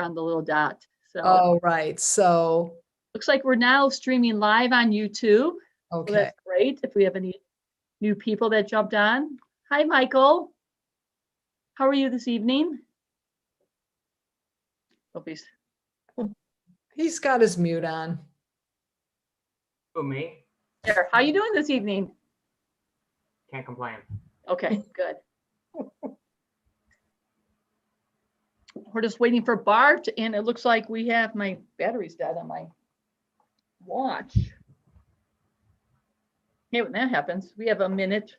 on the little dot. So Oh, right. So, looks like we're now streaming live on YouTube. So okay. that's great. If we have any new people that jumped on. Hi, Michael. How are you this evening? Hope he's He's got his mute on. Who, me? there. How you doing this evening? Can't complain. Okay, good. We're just waiting for Bart, and it looks like we have my battery's dead on my watch. Okay, when that happens, we have a minute.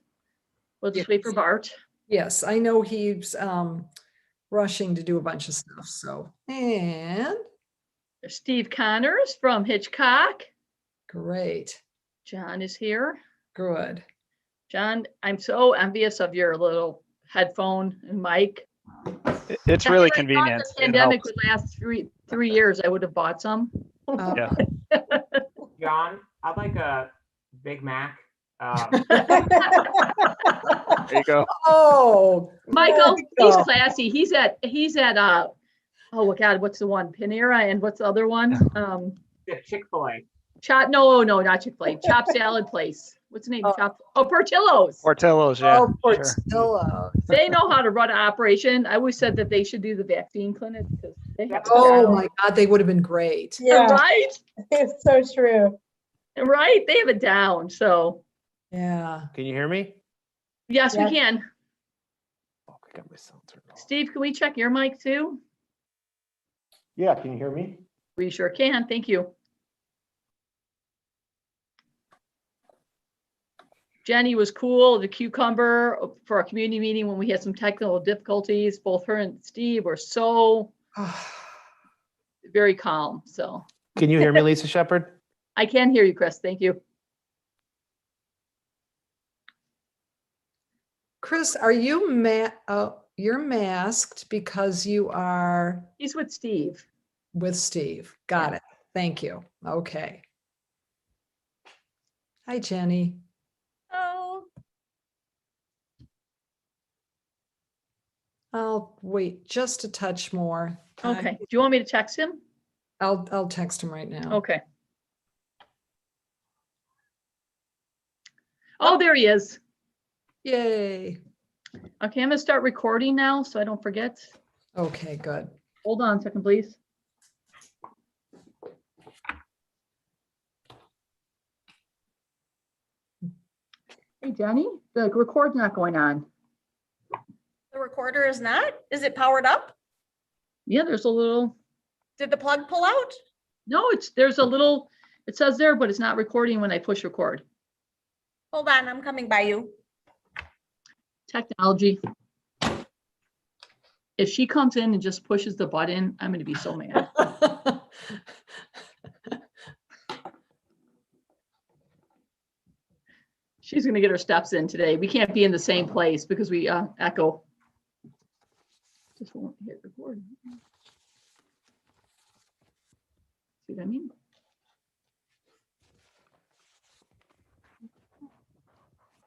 We'll just wait for Bart. Yes, I know he's rushing to do a bunch of stuff. So, and There's Steve Connors from Hitchcock. great. John is here. Good. John, I'm so envious of your little headphone and mic. It's I really thought convenient. The It pandemic helps. would last three years. I would have bought some. Yeah. John, I'd like a Big Mac. There you go. Oh, Michael, there he's you go. classy. He's at oh God, what's the one? Panera, and what's the other one? Chick-fil-A. No, not Chick-fil-A. Chop salad place. What's the name? Oh. Portillo's. Portillo's, yeah. Oh, Sure. Portillo. They know how to run an operation. I always said that they should do the vaccine clinic because they have. Oh my God, they would have been great. Yeah, Right, it's so true. right. They have it down. So Yeah. Can you hear me? yes, Yeah. we can. Oh, I got my sound turned off. Steve, can we check your mic too? Yeah, can you hear me? We sure can. Thank you. Jenny was cool, the cucumber for our community meeting when we had some technical difficulties. Both her and Steve were so very calm. So Can you hear me, Lisa Shepherd? I can hear you, Chris. Thank you. Chris, are you you're masked because you are He's with Steve. with Steve. Got it. Thank you. Okay. Hi, Jenny. Oh, I'll wait just a touch more. Okay. Do you want me to text him? I'll text him right now. Okay. Oh, there he is. Yay. Okay, I'm gonna start recording now so I don't forget. Okay, good. Hold on a second, please. Hey, Jenny, the record's not going on. the recorder is not? Is it powered up? Yeah, there's a little, Did the plug pull out? no, there's a little, it says there, but it's not recording when I push record. Hold on, I'm coming by you. Technology. If she comes in and just pushes the button, I'm gonna be so mad. She's gonna get her steps in today. We can't be in the same place because we echo. Just won't hit record. See what I mean?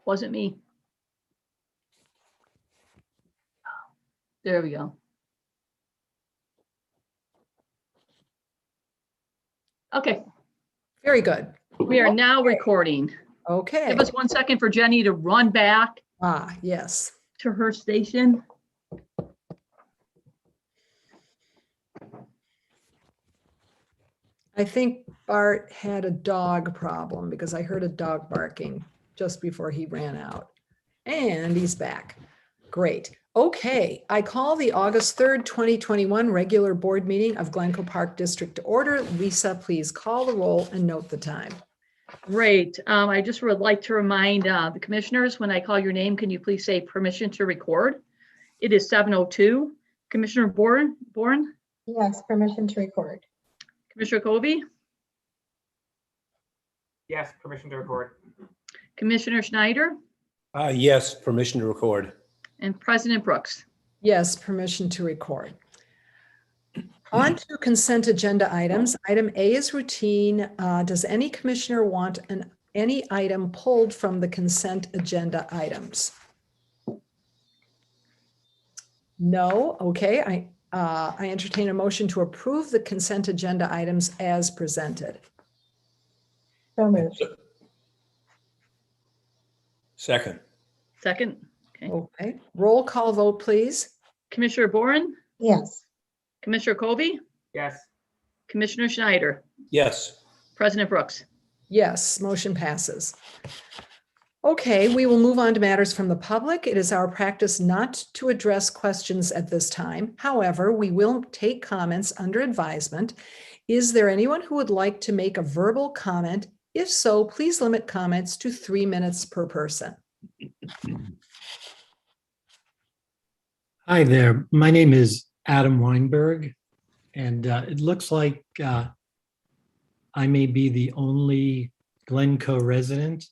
Wasn't me. There we go. Okay, Very good. we are now recording. Okay. Give us 1 second for Jenny to run back Yes. to her station. I think Bart had a dog problem because I heard a dog barking just before he ran out. And he's back. Great. Okay, I call the August 3rd, 2021 regular board meeting of Glencoe Park District to order. Lisa, please call the roll and note the time. Great. I just would like to remind the commissioners, when I call your name, can you please say permission to record? It is 7:02. Commissioner Bourne, Yes, permission to record. Commissioner Kobe, Yes, permission to record. Commissioner Schneider, Yes, permission to record. and President Brooks. Yes, permission to record. On to consent agenda items. Item A is routine. Does any commissioner want any item pulled from the consent agenda items? No, okay. I entertain a motion to approve the consent agenda items as presented. So moved. Second. Second. Okay. Okay, roll call vote, please. Commissioner Boren, Yes. Commissioner Kobe, Yes. Commissioner Schneider, Yes. President Brooks. Yes, motion passes. Okay, we will move on to matters from the public. It is our practice not to address questions at this time. However, we will take comments under advisement. Is there anyone who would like to make a verbal comment? If so, please limit comments to 3 minutes per person. Hi there. My name is Adam Weinberg, and it looks like I may be the only Glencoe resident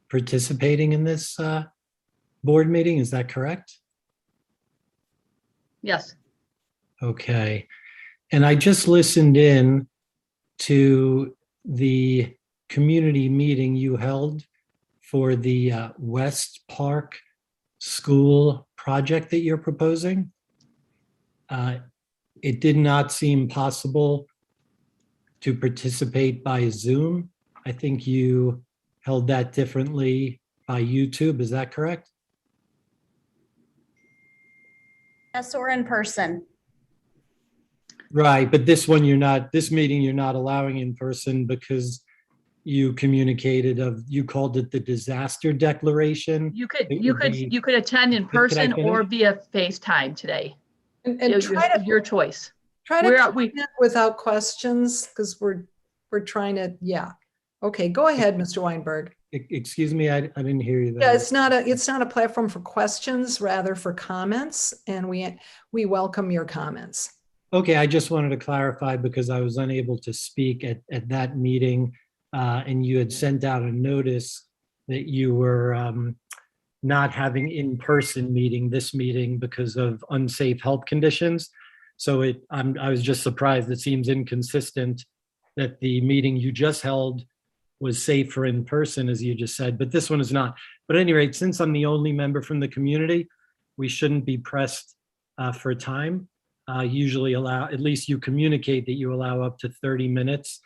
participating in this board meeting. Is that correct? Yes. Okay. And I just listened in to the community meeting you held for the West Park School project that you're proposing. It did not seem possible to participate by Zoom. I think you held that differently by YouTube. Is that correct? Yes, or in person. Right, but this one this meeting you're not allowing in person because you communicated you called it the disaster declaration. You could, It you would could, be- you could attend in Could I person or finish? via FaceTime today. And Your choice. try We're to at- we- comment without questions because we're trying to, yeah. Okay, go ahead, Mr. Weinberg. Excuse me, I didn't hear you Yeah, there. it's not a platform for questions, rather for comments, and we welcome your comments. Okay, I just wanted to clarify because I was unable to speak at that meeting, and you had sent out a notice that you were not having in-person this meeting because of unsafe health conditions. So I was just surprised. It seems inconsistent that the meeting you just held was safe for in person, as you just said, but this one is not. But at any rate, since I'm the only member from the community, we shouldn't be pressed for time. Usually at least you communicate that you allow up to 30 minutes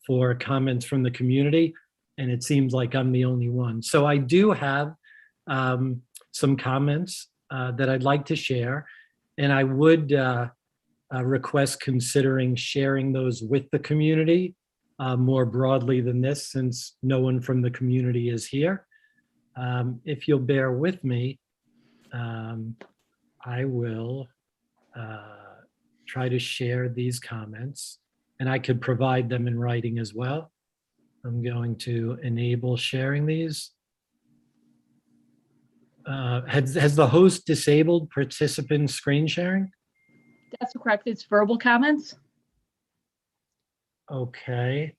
for comments from the community. And it seems like I'm the only one. So I do have some comments that I'd like to share. And I would request considering sharing those with the community more broadly than this, since no one from the community is here. If you'll bear with me, I will try to share these comments, and I could provide them in writing as well. I'm going to enable sharing these. Has the host disabled participant screen sharing? That's correct. It's verbal comments. Okay.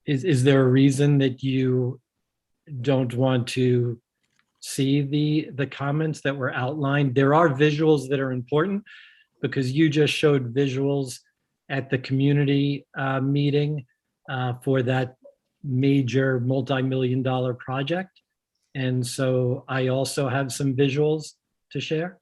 Is there a reason that you don't want to see the comments that were outlined? There are visuals that are important because you just showed visuals at the community meeting for that major multi-million-dollar project. And so I also have some visuals to share.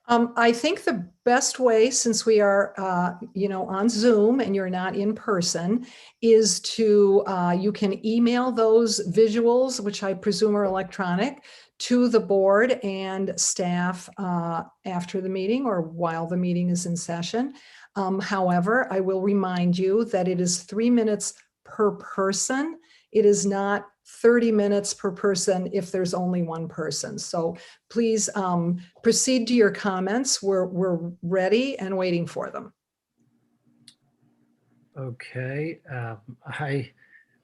I think the best way, since we are, on Zoom and you're not in person, is to, you can email those visuals, which I presume are electronic, to the board and staff after the meeting or while the meeting is in session. However, I will remind you that it is 3 minutes per person. It is not 30 minutes per person if there's only one person. So please proceed to your comments. We're ready and waiting for them. Okay.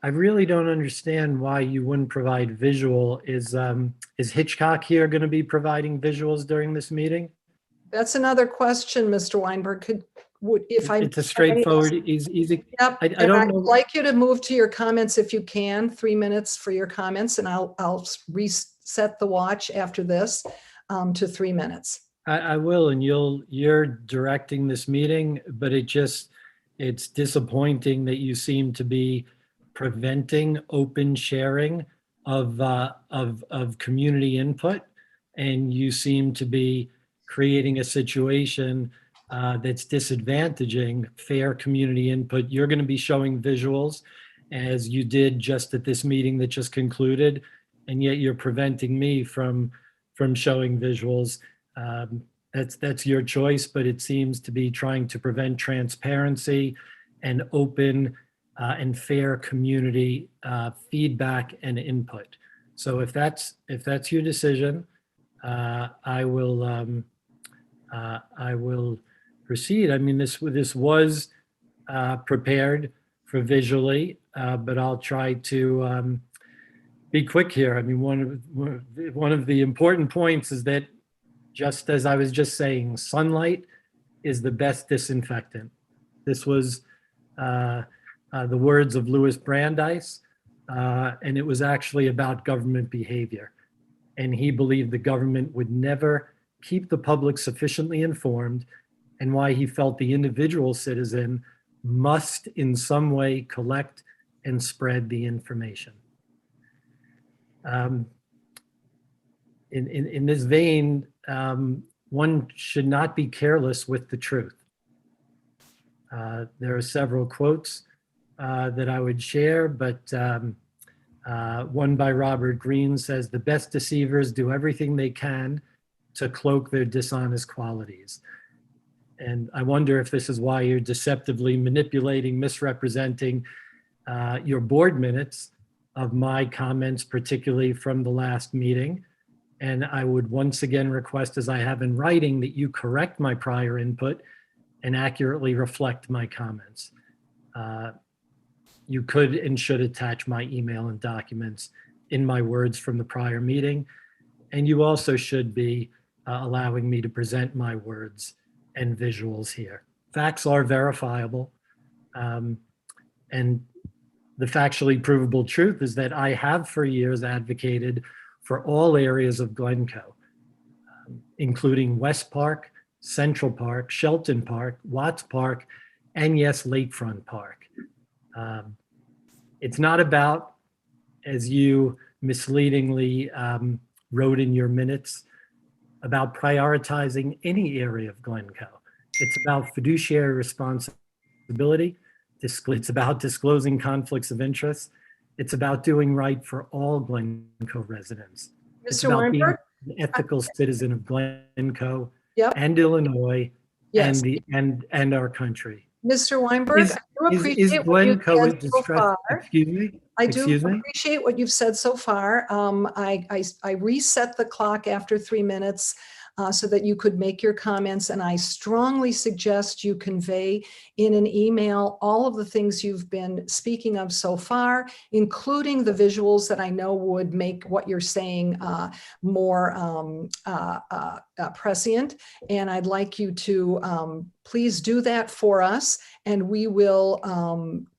I really don't understand why you wouldn't provide visual. Is Hitchcock here going to be providing visuals during this meeting? That's another question, Mr. Weinberg. It's a straightforward, easy. Yep. I And don't I'd know. like you to move to your comments if you can, 3 minutes for your comments, and I'll reset the watch after this to 3 minutes. I will, and you're directing this meeting, but it's disappointing that you seem to be preventing open sharing of community input, and you seem to be creating a situation that's disadvantaging fair community input. You're going to be showing visuals as you did just at this meeting that just concluded, and yet you're preventing me from showing visuals. That's your choice, but it seems to be trying to prevent transparency and open and fair community feedback and input. So if that's your decision, I will proceed. I mean, this was prepared for visually, but I'll try to be quick here. I mean, one of the important points is that, just as I was just saying, sunlight is the best disinfectant. This was the words of Louis Brandeis, and it was actually about government behavior. And he believed the government would never keep the public sufficiently informed, and why he felt the individual citizen must in some way collect and spread the information. In this vein, one should not be careless with the truth. There are several quotes that I would share, but one by Robert Greene says, "The best deceivers do everything they can to cloak their dishonest qualities." And I wonder if this is why you're deceptively manipulating, misrepresenting your board minutes of my comments, particularly from the last meeting. And I would once again request, as I have in writing, that you correct my prior input and accurately reflect my comments. You could and should attach my email and documents in my words from the prior meeting. And you also should be allowing me to present my words and visuals here. Facts are verifiable. And the factually provable truth is that I have for years advocated for all areas of Glencoe, including West Park, Central Park, Shelton Park, Watts Park, and yes, Lakefront Park. It's not about, as you misleadingly wrote in your minutes, about prioritizing any area of Glencoe. It's about fiduciary responsibility. It's about disclosing conflicts of interest. It's about doing right for all Glencoe residents. It's Mr. about being Weinberg? an ethical citizen of Glencoe Yep. and Illinois Yes. and our country. Mr. Weinberg, Is- I do Is appreciate what you've Glencoe said so distressed? far. Excuse me? I do Excuse me? appreciate what you've said so far. I reset the clock after 3 minutes so that you could make your comments, and I strongly suggest you convey in an email all of the things you've been speaking of so far, including the visuals that I know would make what you're saying more prescient. And I'd like you to please do that for us, and we will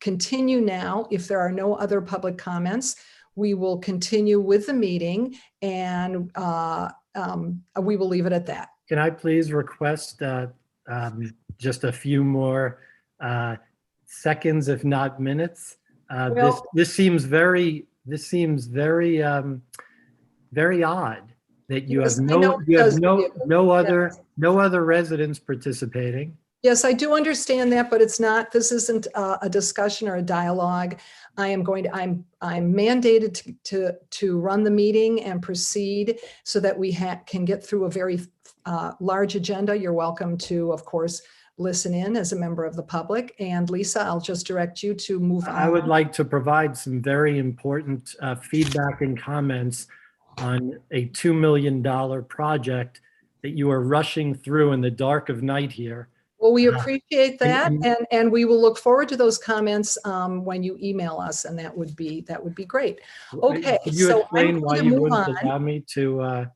continue now. If there are no other public comments, we will continue with the meeting, and we will leave it at that. Can I please request just a few more seconds, if not minutes? Well- This seems very very odd that you Yes, have I know it does to you. no Yes. other residents participating. Yes, I do understand that, but it's not, this isn't a discussion or a dialogue. I'm mandated to run the meeting and proceed so that we can get through a very large agenda. You're welcome to, of course, listen in as a member of the public. And Lisa, I'll just direct you to move on. I would like to provide some very important feedback and comments on a $2 million project that you are rushing through in the dark of night here. Well, we appreciate that, and- and we will look forward to those comments when you email us, and that would be great. Okay, Could you so I'm explain going why to you move wouldn't on. allow me to I'm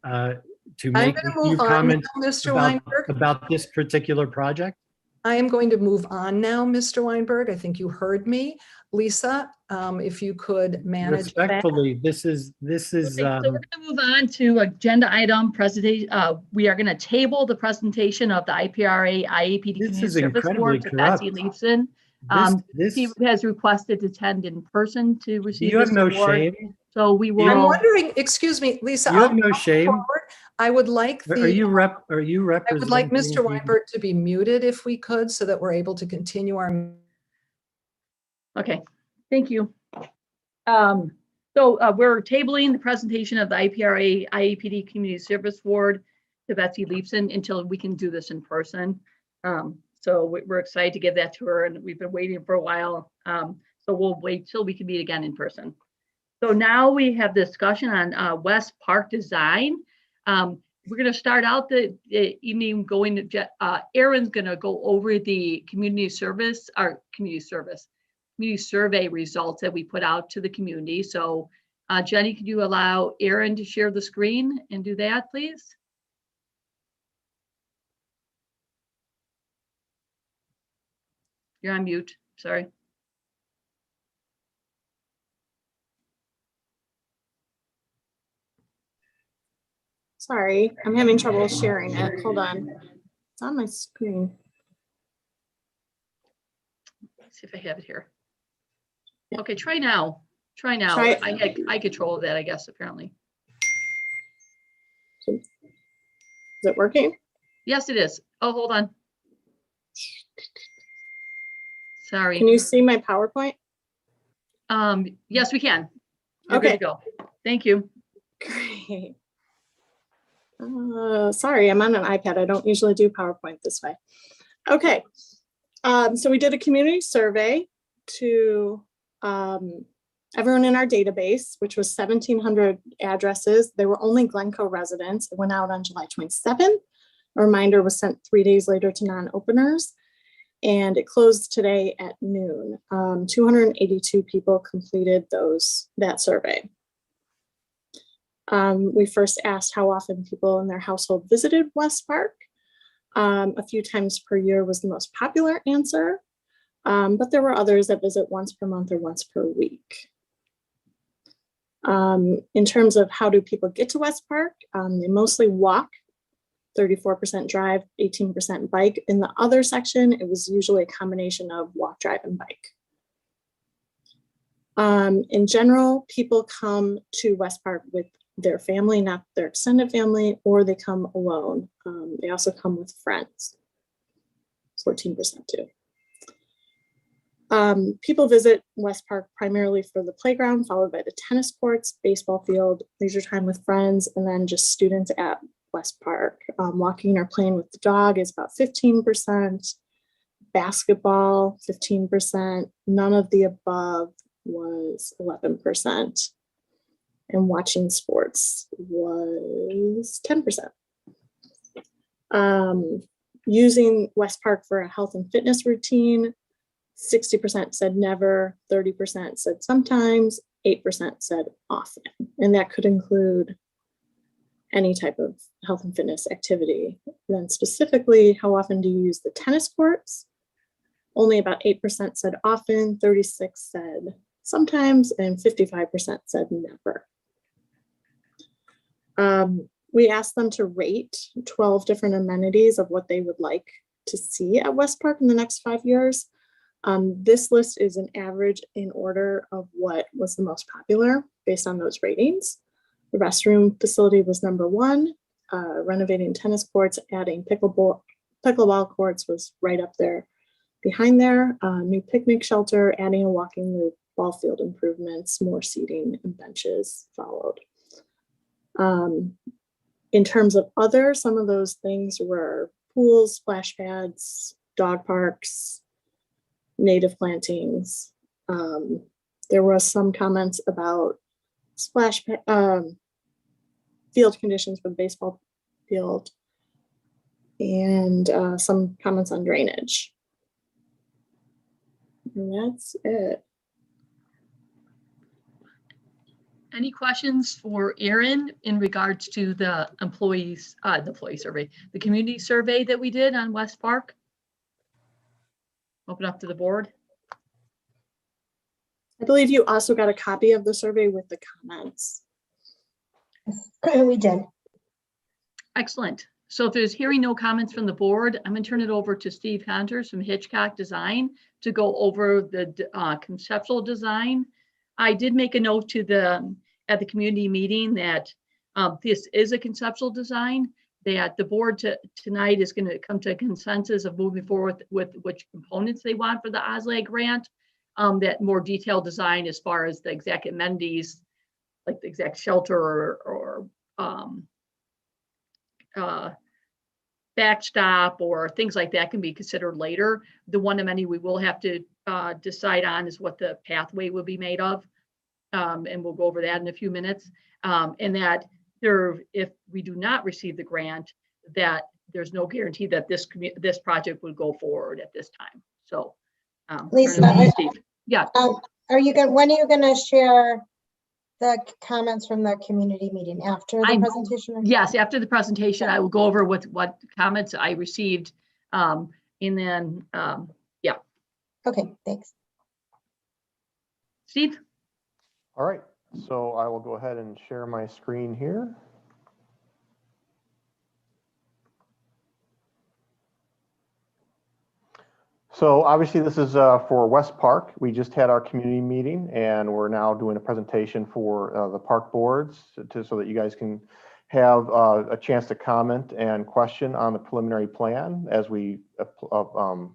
make going a to few move on now, comments Mr. Weinberg. about this particular project? I am going to move on now, Mr. Weinberg. I think you heard me. Lisa, if you could manage that. Respectfully, this is Okay, so we're going to move on to agenda item presentation. We are going to table the presentation of the IPRA IAPD This Community is Service incredibly Award to Betsy corrupt. Leifson. He has requested to attend in person to receive you have this no award. shame. So we I'm will. wondering, excuse me, Lisa. You have I'll no come shame. forward. I would like Are you the, are you I representing? would like Mr. the- Weinberg to be muted if we could, so that we're able to continue our. Okay, thank you. We're tabling the presentation of the IPRA IAPD Community Service Board to Betsy Leifson until we can do this in person. We're excited to give that to her, and we've been waiting for a while. So we'll wait till we can meet again in person. So now we have discussion on West Park design. We're going to start out the evening going to, Aaron's going to go over the community survey results that we put out to the community. So Jenny, could you allow Aaron to share the screen and do that, please? You're on mute, sorry. Sorry, I'm having trouble sharing it. Hold on. It's on my screen. Let's see if I have it here. Okay, try now. Try now. Try it. I control that, I guess, apparently. Is it working? Yes, it is. Oh, hold on. Sorry. Can you see my PowerPoint? Yes, we can. You're good Okay. to go. Thank you. Great. Sorry, I'm on an iPad. I don't usually do PowerPoint this way. Okay. So we did a community survey to everyone in our database, which was 1,700 addresses. They were only Glencoe residents. It went out on July 27th. A reminder was sent 3 days later to non-openers, and it closed today at noon. 282 people completed that survey. We first asked how often people in their household visited West Park. A few times per year was the most popular answer, but there were others that visit once per month or once per week. In terms of how do people get to West Park, they mostly walk, 34% drive, 18% bike. In the other section, it was usually a combination of walk, drive, and bike. In general, people come to West Park with their family, not their extended family, or they come alone. They also come with friends, 14% too. People visit West Park primarily for the playground, followed by the tennis courts, baseball field, leisure time with friends, and then just students at West Park. Walking or playing with the dog is about 15%, basketball, 15%, none of the above was 11. And watching sports was 10%. Using West Park for a health and fitness routine, 60% said never, 30% said sometimes, 8% said often. And that could include any type of health and fitness activity. Then specifically, how often do you use the tennis courts? Only about 8% said often, 36% said sometimes, and 55% said never. We asked them to rate 12 different amenities of what they would like to see at West Park in the next 5 years. This list is an average in order of what was the most popular based on those ratings. The restroom facility was number 1. Renovating tennis courts, adding pickleball courts was right up there behind there. New picnic shelter, adding a walking loop, ball field improvements, more seating and benches followed. In terms of some of those things were pools, splash pads, dog parks, native plantings. There was some comments about field conditions for the baseball field, and some comments on drainage. And that's it. Any questions for Aaron in regards to the employee survey, the community survey that we did on West Park? Open up to the board. I believe you also got a copy of the survey with the comments. We did. Excellent. So if there's hearing no comments from the board, I'm going to turn it over to Steve Hunters from Hitchcock Design to go over the conceptual design. I did make a note to at the community meeting that This is a conceptual design that the board tonight is going to come to a consensus of moving forward with which components they want for the OSLAG grant. That more detailed design as far as the exact amenities, like the exact shelter or backstop or things like that can be considered later. The one amenity we will have to decide on is what the pathway will be made of. And we'll go over that in a few minutes. And that if we do not receive the grant, that there's no guarantee that this project would go forward at this time. So, Lisa, Steve. Yeah. When are you gonna share the comments from the community meeting after the presentation? Yes, after the presentation, I will go over what comments I received. And then, yeah. Okay, thanks. Steve? All right, so I will go ahead and share my screen here. So obviously this is for West Park. We just had our community meeting and we're now doing a presentation for the park boards so that you guys can have a chance to comment and question on the preliminary plan as we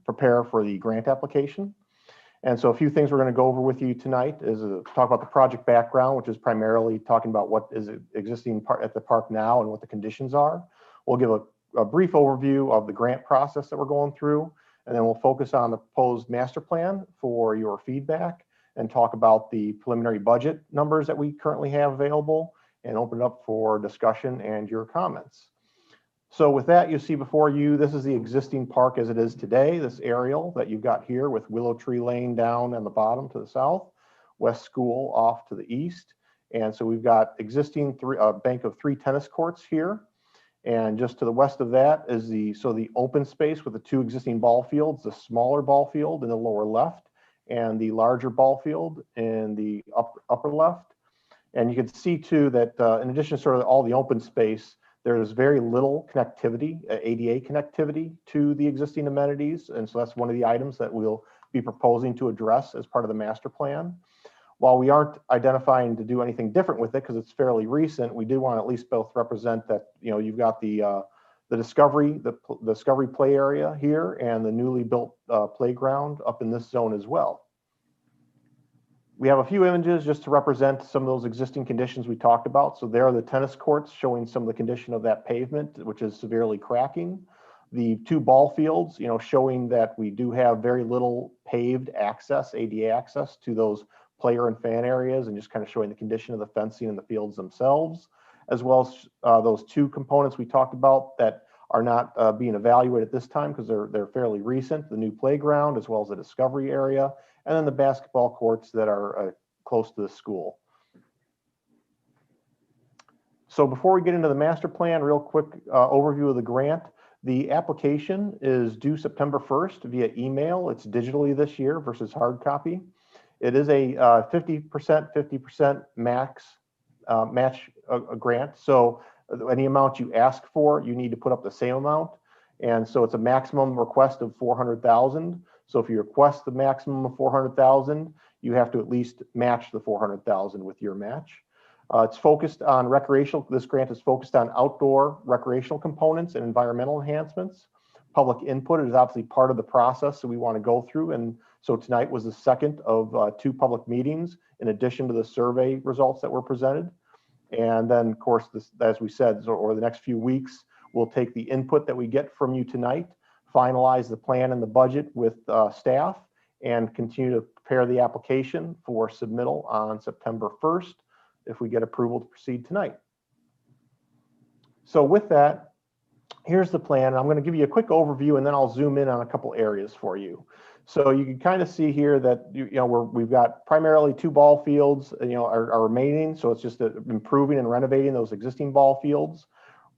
prepare for the grant application. And so a few things we're going to go over with you tonight is talk about the project background, which is primarily talking about what is existing at the park now and what the conditions are. We'll give a brief overview of the grant process that we're going through, and then we'll focus on the proposed master plan for your feedback and talk about the preliminary budget numbers that we currently have available and open it up for discussion and your comments. So with that, you see before you, this is the existing park as it is today, this aerial that you've got here with Willow Tree Lane down on the bottom to the south, West School off to the east. And so we've got existing bank of 3 tennis courts here. And just to the west of that is the open space with the 2 existing ball fields, the smaller ball field in the lower left and the larger ball field in the upper left. And you can see too that in addition to sort of all the open space, there's very little connectivity, ADA connectivity to the existing amenities. And so that's one of the items that we'll be proposing to address as part of the master plan. While we aren't identifying to do anything different with it because it's fairly recent, we do want to at least both represent that, you know, you've got the Discovery play area here and the newly built playground up in this zone as well. We have a few images just to represent some of those existing conditions we talked about. So there are the tennis courts showing some of the condition of that pavement, which is severely cracking. The 2 ball fields, you know, showing that we do have very little paved access, ADA access to those player and fan areas, and just kind of showing the condition of the fencing and the fields themselves, as well as those 2 components we talked about that are not being evaluated at this time because they're fairly recent, the new playground as well as the Discovery area, and then the basketball courts that are close to the school. So before we get into the master plan, real quick overview of the grant. The application is due September 1st via email. It's digitally this year versus hard copy. It is a 50% max match grant. So any amount you ask for, you need to put up the same amount. And so it's a maximum request of 400,000. So if you request the maximum of 400,000, you have to at least match the 400,000 with your match. It's focused on recreational. This grant is focused on outdoor recreational components and environmental enhancements. Public input is obviously part of the process that we want to go through. And so tonight was the second of 2 public meetings in addition to the survey results that were presented. And then of course, this, as we said, over the next few weeks, we'll take the input that we get from you tonight, finalize the plan and the budget with staff, and continue to prepare the application for submittal on September 1st if we get approval to proceed tonight. So with that, here's the plan. I'm going to give you a quick overview and then I'll zoom in on a couple areas for you. So you can kind of see here that we've got primarily 2 ball fields, are remaining. So it's just improving and renovating those existing ball fields,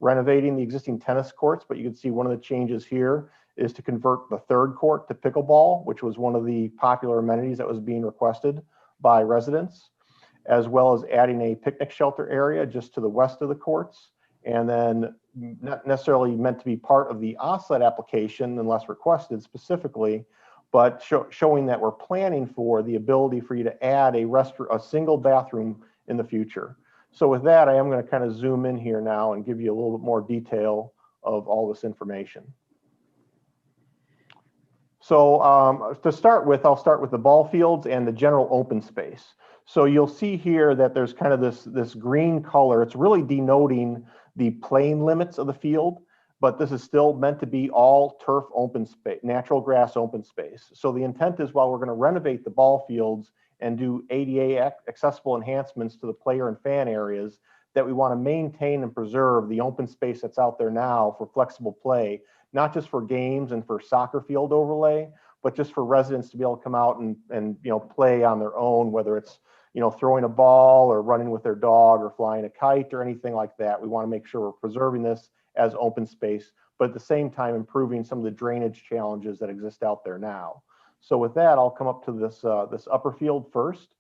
renovating the existing tennis courts. But you can see one of the changes here is to convert the 3rd court to pickleball, which was one of the popular amenities that was being requested by residents, as well as adding a picnic shelter area just to the west of the courts. And then not necessarily meant to be part of the OSLAD application unless requested specifically, but showing that we're planning for the ability for you to add a single bathroom in the future. So with that, I am going to kind of zoom in here now and give you a little bit more detail of all this information. So to start with, I'll start with the ball fields and the general open space. So you'll see here that there's kind of this green color. It's really denoting the playing limits of the field, but this is still meant to be all turf open space, natural grass open space. So the intent is, while we're going to renovate the ball fields and do ADA accessible enhancements to the player and fan areas, that we want to maintain and preserve the open space that's out there now for flexible play, not just for games and for soccer field overlay, but just for residents to be able to come out and play on their own, whether it's throwing a ball or running with their dog or flying a kite or anything like that. We want to make sure we're preserving this as open space, but at the same time improving some of the drainage challenges that exist out there now. So with that, I'll come up to this upper field first.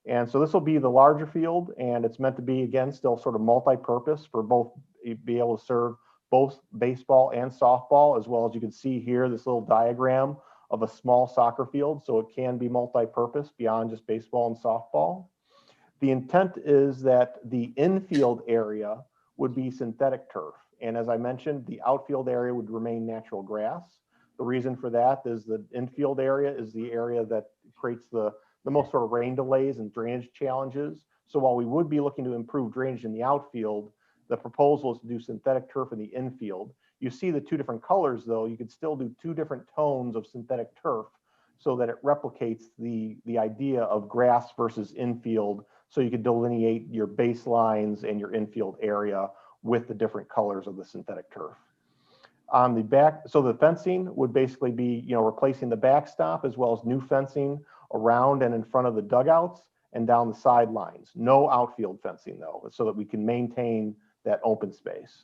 And so this will be the larger field, and it's meant to be, again, still sort of multi-purpose for both, be able to serve both baseball and softball, as well as you can see here, this little diagram of a small soccer field. So it can be multi-purpose beyond just baseball and softball. The intent is that the infield area would be synthetic turf. And as I mentioned, the outfield area would remain natural grass. The reason for that is the infield area is the area that creates the most sort of rain delays and drainage challenges. So while we would be looking to improve drainage in the outfield, the proposal is to do synthetic turf in the infield. You see the two different colors though. You could still do two different tones of synthetic turf so that it replicates the idea of grass versus infield. So you could delineate your baselines and your infield area with the different colors of the synthetic turf. On the back, so the fencing would basically be, replacing the backstop as well as new fencing around and in front of the dugouts and down the sidelines. No outfield fencing though, so that we can maintain that open space.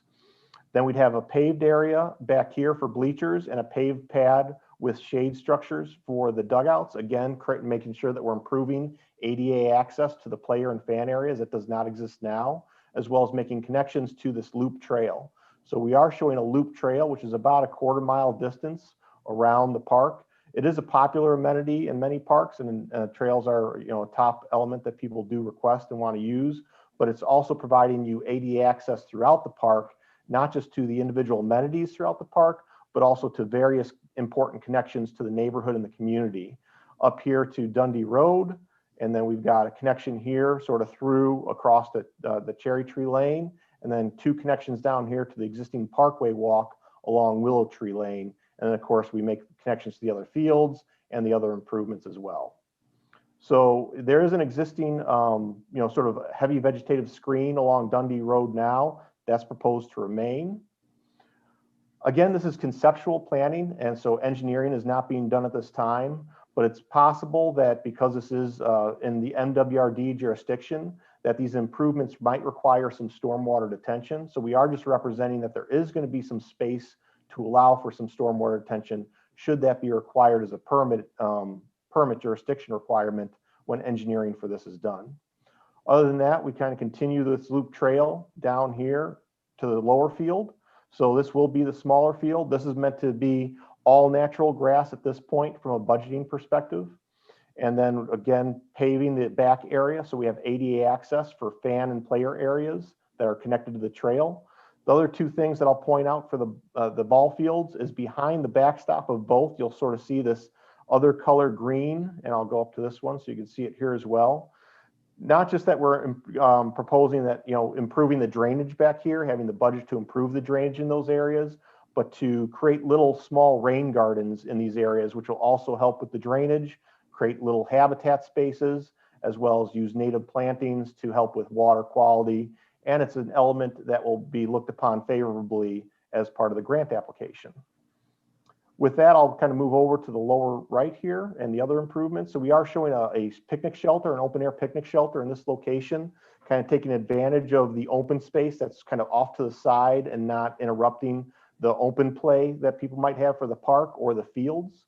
Then we'd have a paved area back here for bleachers and a paved pad with shade structures for the dugouts. Again, making sure that we're improving ADA access to the player and fan areas that does not exist now, as well as making connections to this loop trail. So we are showing a loop trail, which is about a quarter-mile distance around the park. It is a popular amenity in many parks, and trails are a top element that people do request and want to use, but it's also providing you ADA access throughout the park, not just to the individual amenities throughout the park, but also to various important connections to the neighborhood and the community. Up here to Dundee Road, and then we've got a connection here sort of through across the Cherry Tree Lane, and then two connections down here to the existing Parkway walk along Willow Tree Lane. And then of course we make connections to the other fields and the other improvements as well. So there is an existing, sort of heavy vegetative screen along Dundee Road now. That's proposed to remain. Again, this is conceptual planning, and so engineering is not being done at this time, but it's possible that because this is in the MWRD jurisdiction, that these improvements might require some stormwater detention. So we are just representing that there is going to be some space to allow for some stormwater detention, should that be required as a permit jurisdiction requirement when engineering for this is done. Other than that, we kind of continue this loop trail down here to the lower field. So this will be the smaller field. This is meant to be all natural grass at this point from a budgeting perspective. And then again, paving the back area. So we have ADA access for fan and player areas that are connected to the trail. The other two things that I'll point out for the ball fields is behind the backstop of both, you'll sort of see this other color green, and I'll go up to this one so you can see it here as well. Not just that we're proposing that, improving the drainage back here, having the budget to improve the drainage in those areas, but to create little small rain gardens in these areas, which will also help with the drainage, create little habitat spaces, as well as use native plantings to help with water quality. And it's an element that will be looked upon favorably as part of the grant application. With that, I'll kind of move over to the lower right here and the other improvements. So we are showing a picnic shelter, an open air picnic shelter in this location, kind of taking advantage of the open space that's kind of off to the side and not interrupting the open play that people might have for the park or the fields.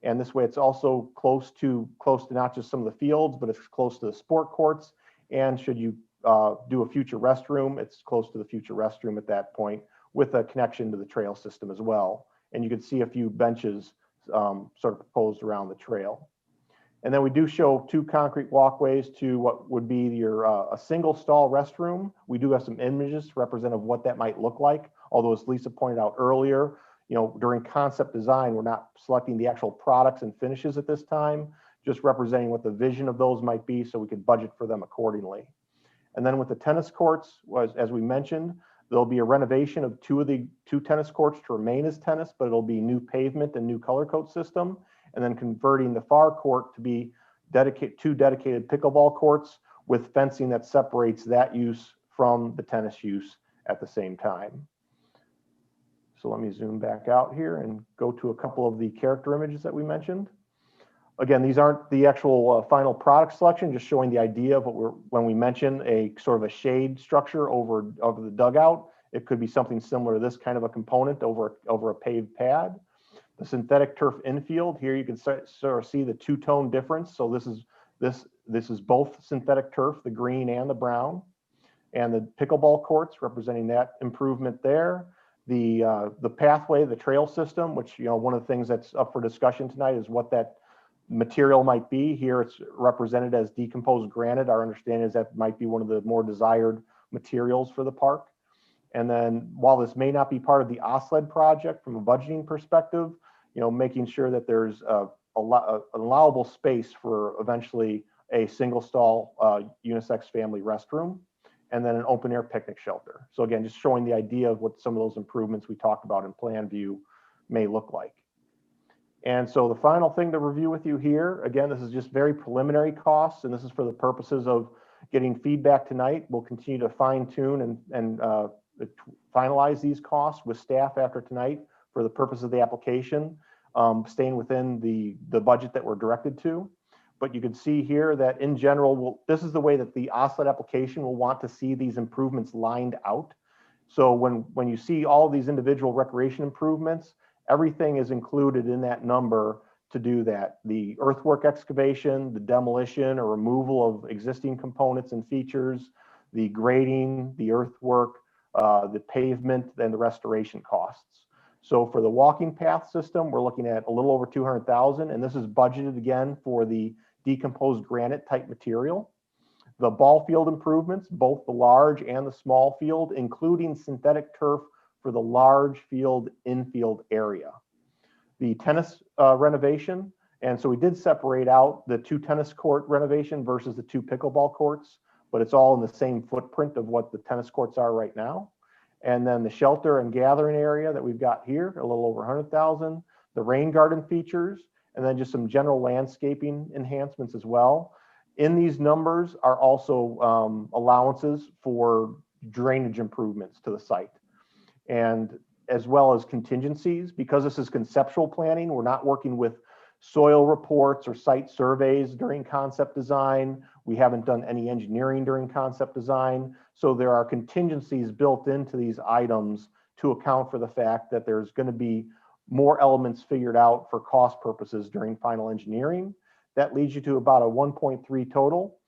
And this way it's also close to not just some of the fields, but it's close to the sport courts. And should you do a future restroom, it's close to the future restroom at that point with a connection to the trail system as well. And you can see a few benches sort of proposed around the trail. And then we do show 2 concrete walkways to what would be your a single stall restroom. We do have some images representative of what that might look like. Although as Lisa pointed out earlier, during concept design, we're not selecting the actual products and finishes at this time, just representing what the vision of those might be so we could budget for them accordingly. And then with the tennis courts, as we mentioned, there'll be a renovation of 2 tennis courts to remain as tennis, but it'll be new pavement and new color code system, and then converting the far court to be 2 dedicated pickleball courts with fencing that separates that use from the tennis use at the same time. So let me zoom back out here and go to a couple of the character images that we mentioned. Again, these aren't the actual final product selection, just showing the idea of when we mention a sort of a shade structure over the dugout, it could be something similar to this kind of a component over a paved pad. The synthetic turf infield, here you can sort of see the 2-tone difference. So this is both synthetic turf, the green and the brown, and the pickleball courts representing that improvement there. The pathway, the trail system, which one of the things that's up for discussion tonight is what that material might be. Here it's represented as decomposed granite. Our understanding is that might be one of the more desired materials for the park. And then while this may not be part of the OSLED project from a budgeting perspective, making sure that there's an allowable space for eventually a single stall unisex family restroom, and then an open air picnic shelter. So again, just showing the idea of what some of those improvements we talked about in plan view may look like. And so the final thing to review with you here, again, this is just very preliminary costs, and this is for the purposes of getting feedback tonight. We'll continue to fine tune and finalize these costs with staff after tonight for the purpose of the application, staying within the budget that we're directed to. But you can see here that in general, this is the way that the OSLED application will want to see these improvements lined out. So when you see all these individual recreation improvements, everything is included in that number to do that. The earthwork excavation, the demolition or removal of existing components and features, the grading, the earthwork, the pavement, and the restoration costs. So for the walking path system, we're looking at a little over 200,000, and this is budgeted again for the decomposed granite type material. The ball field improvements, both the large and the small field, including synthetic turf for the large field infield area. The tennis renovation, and so we did separate out the 2 tennis court renovation versus the 2 pickleball courts, but it's all in the same footprint of what the tennis courts are right now. And then the shelter and gathering area that we've got here, a little over 100,000, the rain garden features, and then just some general landscaping enhancements as well. In these numbers are also allowances for drainage improvements to the site, and as well as contingencies. Because this is conceptual planning, we're not working with soil reports or site surveys during concept design. We haven't done any engineering during concept design. So there are contingencies built into these items to account for the fact that there's going to be more elements figured out for cost purposes during final engineering. That leads you to about a 1.3 total.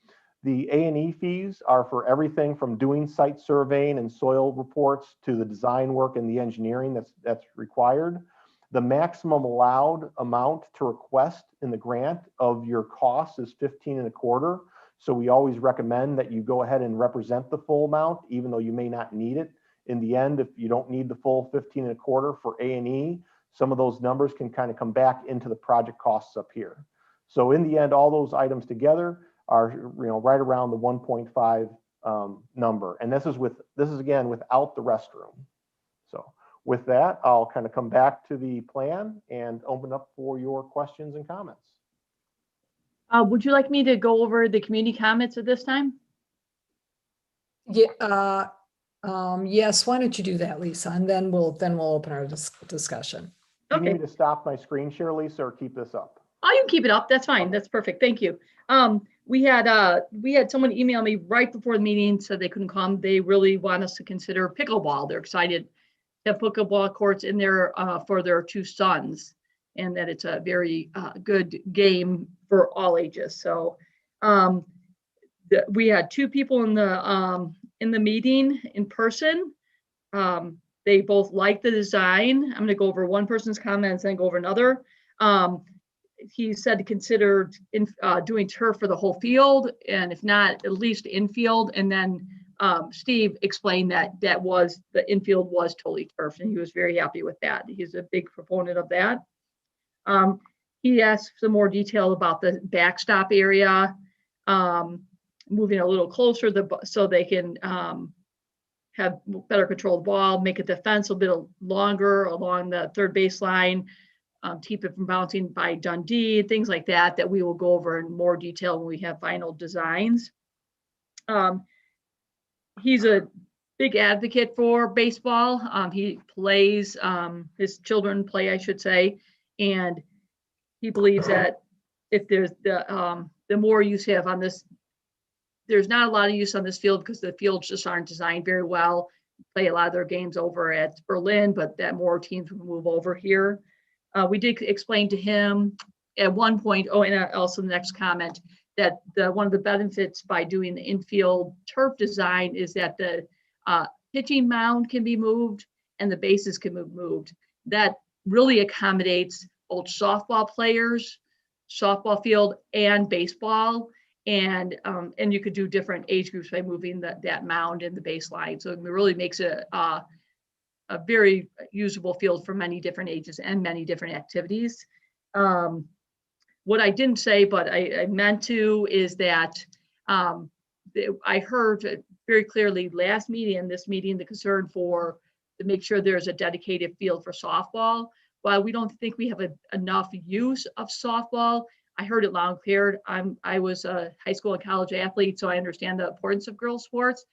The A&E fees are for everything from doing site surveying and soil reports to the design work and the engineering that's required. The maximum allowed amount to request in the grant of your costs is 15.25. So we always recommend that you go ahead and represent the full amount, even though you may not need it. In the end, if you don't need the full 15.25 for A&E, some of those numbers can kind of come back into the project costs up here. So in the end, all those items together are right around the 1.5 number. And this is again without the restroom. So with that, I'll kind of come back to the plan and open up for your questions and comments. Would you like me to go over the community comments at this time? Yeah, yes, why don't you do that, Lisa, and then we'll open our discussion. Do you need Okay. me to stop my screen share, Lisa, or keep this up? Oh, you can keep it up. That's fine. That's perfect. Thank you. We had someone email me right before the meeting, said they couldn't come. They really want us to consider pickleball. They're excited to have pickleball courts in there for their 2 sons, and that it's a very good game for all ages. So we had 2 people in the meeting in person. They both liked the design. I'm going to go over one person's comments and then go over another. he said to consider doing turf for the whole field, and if not, at least infield. And then Steve explained that the infield was totally turfed, and he was very happy with that. He's a big proponent of that. He asked some more detail about the backstop area, moving a little closer so they can have better control of the ball, make it the fence a bit longer along the third baseline, keep it from bouncing by Dundee, things like that, that we will go over in more detail when we have final designs. He's a big advocate for baseball. He plays, his children play, I should say, and he believes that if there's the more use you have on this, there's not a lot of use on this field because the fields just aren't designed very well. Play a lot of their games over at Berlin, but that more teams will move over here. We did explain to him at one point, and also the next comment, that one of the benefits by doing the infield turf design is that the pitching mound can be moved and the bases can be moved. That really accommodates both softball players, softball field, and baseball. And you could do different age groups by moving that mound and the baseline. So it really makes it a very usable field for many different ages and many different activities. What I didn't say, but I meant to, is that I heard very clearly last meeting and this meeting the concern to make sure there's a dedicated field for softball. While we don't think we have enough use of softball, I heard it loud and clear. I was a high school and college athlete, so I understand the importance of girls' sports.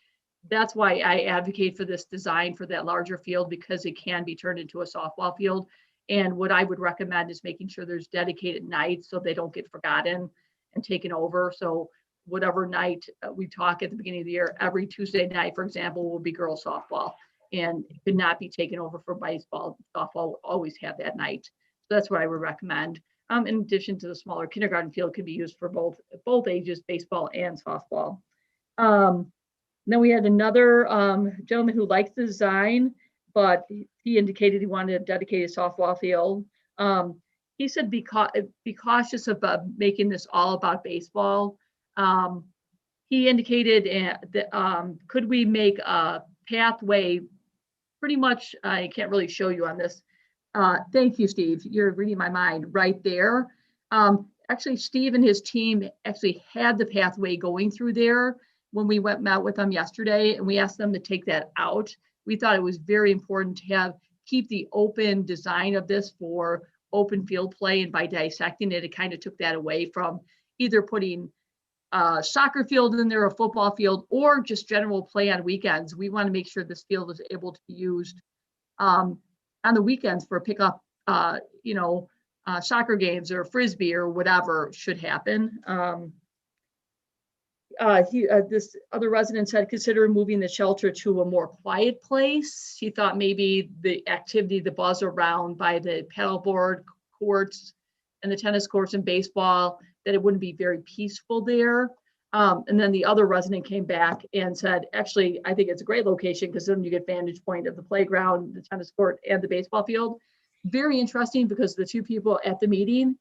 That's why I advocate for this design for that larger field, because it can be turned into a softball field. And what I would recommend is making sure there's dedicated nights so they don't get forgotten and taken over. So whatever night we talk at the beginning of the year, every Tuesday night, for example, will be girls softball, and it could not be taken over for baseball. Softball will always have that night. So that's what I would recommend. In addition to the smaller kindergarten field, can be used for both ages, baseball and softball. Then we had another gentleman who liked the design, but he indicated he wanted a dedicated softball field. He said be cautious about making this all about baseball. He indicated that could we make a pathway, pretty much, I can't really show you on this. Thank you, Steve. You're reading my mind right there. Actually, Steve and his team actually had the pathway going through there when we met with them yesterday, and we asked them to take that out. We thought it was very important to keep the open design of this for open field play, and by dissecting it, it kind of took that away from either putting a soccer field in there, a football field, or just general play on weekends. We want to make sure this field is able to be used on the weekends for pickup, soccer games or frisbee or whatever should happen. This other resident said, consider moving the shelter to a more quiet place. He thought maybe the activity, the buzz around by the paddleboard courts and the tennis courts and baseball, that it wouldn't be very peaceful there. And then the other resident came back and said, actually, I think it's a great location because then you get vantage point of the playground, the tennis court, and the baseball field. Very interesting, because the two people at the meeting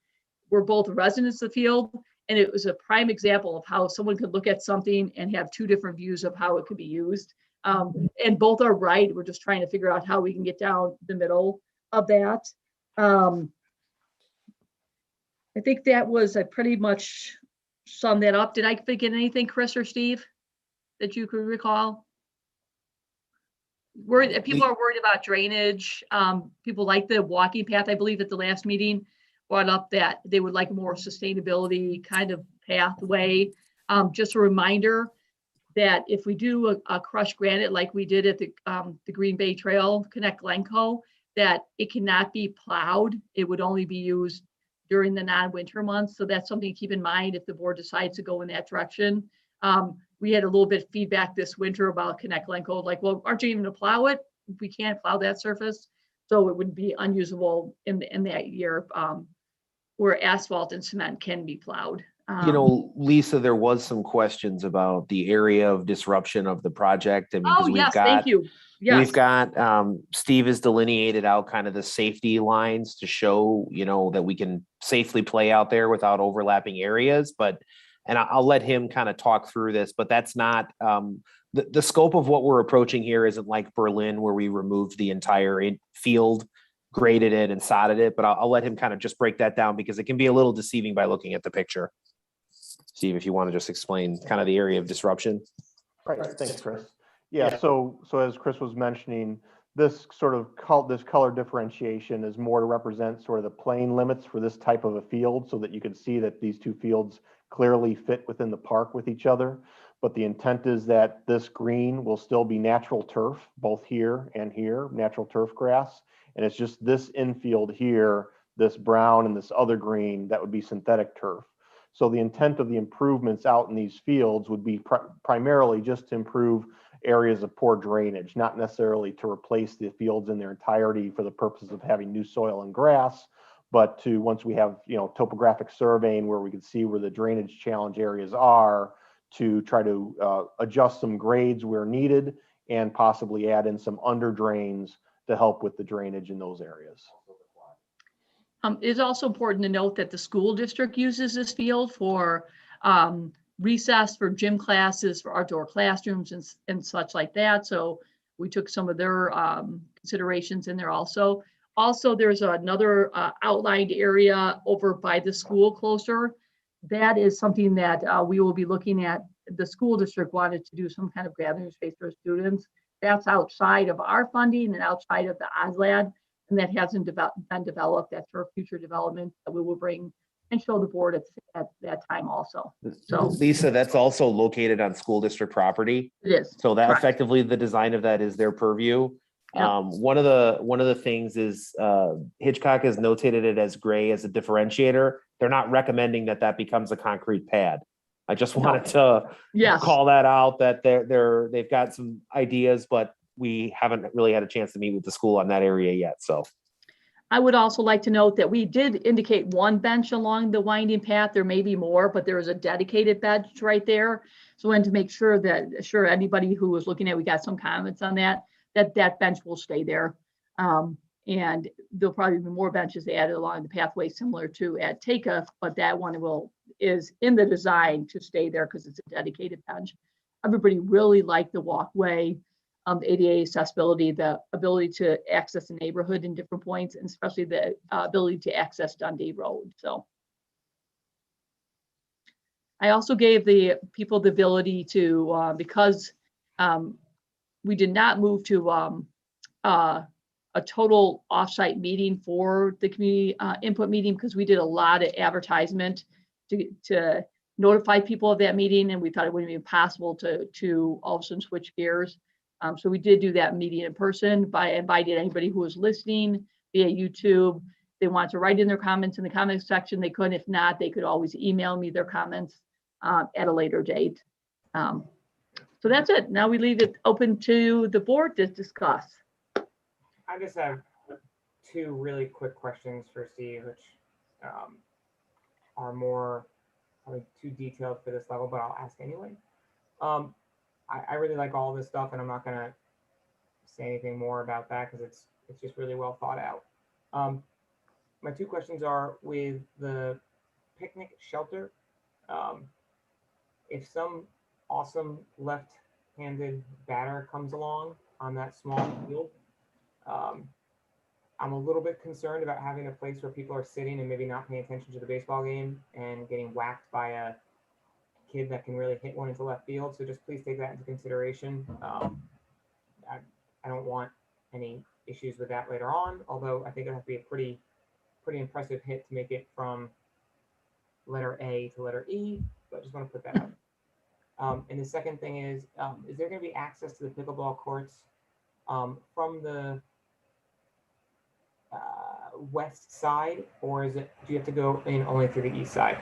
were both residents of the field, and it was a prime example of how someone could look at something and have two different views of how it could be used. And both are right. We're just trying to figure out how we can get down the middle of that. I think that was pretty much sum that up. Did I forget anything, Chris or Steve, that you could recall? People are worried about drainage. People like the walking path. I believe at the last meeting brought up that they would like more sustainability kind of pathway. Just a reminder that if we do a crushed granite like we did at the Green Bay Trail, Connect Glencoe, that it cannot be plowed. It would only be used during the non-winter months. So that's something to keep in mind if the board decides to go in that direction. We had a little bit of feedback this winter about Connect Glencoe, like, well, aren't you even to plow it? We can't plow that surface. So it would be unusable in that year, where asphalt and cement can be plowed. Lisa, there was some questions about the area of disruption of the project. I mean, oh, yes, thank you. Yes. We've got, Steve has delineated out kind of the safety lines to show, that we can safely play out there without overlapping areas, and I'll let him kind of talk through this, but that's not, the scope of what we're approaching here isn't like Berlin where we removed the entire field, graded it and sodded it, but I'll let him kind of just break that down because it can be a little deceiving by looking at the picture. Steve, if you want to just explain kind of the area of disruption. Right, thanks, Chris. Yeah, so as Chris was mentioning, this sort of this color differentiation is more to represent sort of the plane limits for this type of a field so that you can see that these two fields clearly fit within the park with each other. But the intent is that this green will still be natural turf, both here and here, natural turf grass. And it's just this infield here, this brown and this other green, that would be synthetic turf. So the intent of the improvements out in these fields would be primarily just to improve areas of poor drainage, not necessarily to replace the fields in their entirety for the purpose of having new soil and grass, but to, once we have, topographic surveying where we can see where the drainage challenge areas are, to try to adjust some grades where needed and possibly add in some under drains to help with the drainage in those areas. It is also important to note that the school district uses this field for recess, for gym classes, for outdoor classrooms and such like that. So we took some of their considerations in there also. Also, there's another outlined area over by the school closer. That is something that we will be looking at. The school district wanted to do some kind of gathering space for students. That's outside of our funding and outside of the OSLAD, and that hasn't been developed. That's for future development that we will bring and show the board at that time also. So Lisa, that's also located on school district property. it is. So that Correct. effectively the design of that is their purview. Yep. One of the things is Hitchcock has notated it as gray as a differentiator. They're not recommending that becomes a concrete pad. I just wanted to Yes. call that out, that they've got some ideas, but we haven't really had a chance to meet with the school on that area yet. So I would also like to note that we did indicate one bench along the winding path. There may be more, but there is a dedicated bench right there. So I wanted to make sure that anybody who was looking at, we got some comments on that bench will stay there. And there'll probably be more benches added along the pathway similar to at Takeoff, but that one is in the design to stay there because it's a dedicated bench. Everybody really liked the walkway, ADA accessibility, the ability to access the neighborhood in different points, and especially the ability to access Dundee Road. So I also gave the people the ability to, because we did not move to a total offsite meeting for the community input meeting, because we did a lot of advertisement to notify people of that meeting, and we thought it wouldn't be possible to all of a sudden switch gears. So we did do that meeting in person. I invited anybody who was listening via YouTube. They wanted to write in their comments in the comments section. They could. If not, they could always email me their comments at a later date. So that's it. Now we leave it open to the board to discuss. I just have two really quick questions for Steve, which are more probably too detailed for this level, but I'll ask anyway. I really like all this stuff, and I'm not gonna say anything more about that because it's just really well thought out. My two questions are with the picnic shelter. If some awesome left-handed batter comes along on that small field, I'm a little bit concerned about having a place where people are sitting and maybe not paying attention to the baseball game and getting whacked by a kid that can really hit one into left field. So just please take that into consideration. I don't want any issues with that later on, although I think it'll have to be a pretty impressive hit to make it from letter A to letter E, but I just want to put that out. And the second thing is there going to be access to the pickleball courts from the west side, or do you have to go in only through the east side?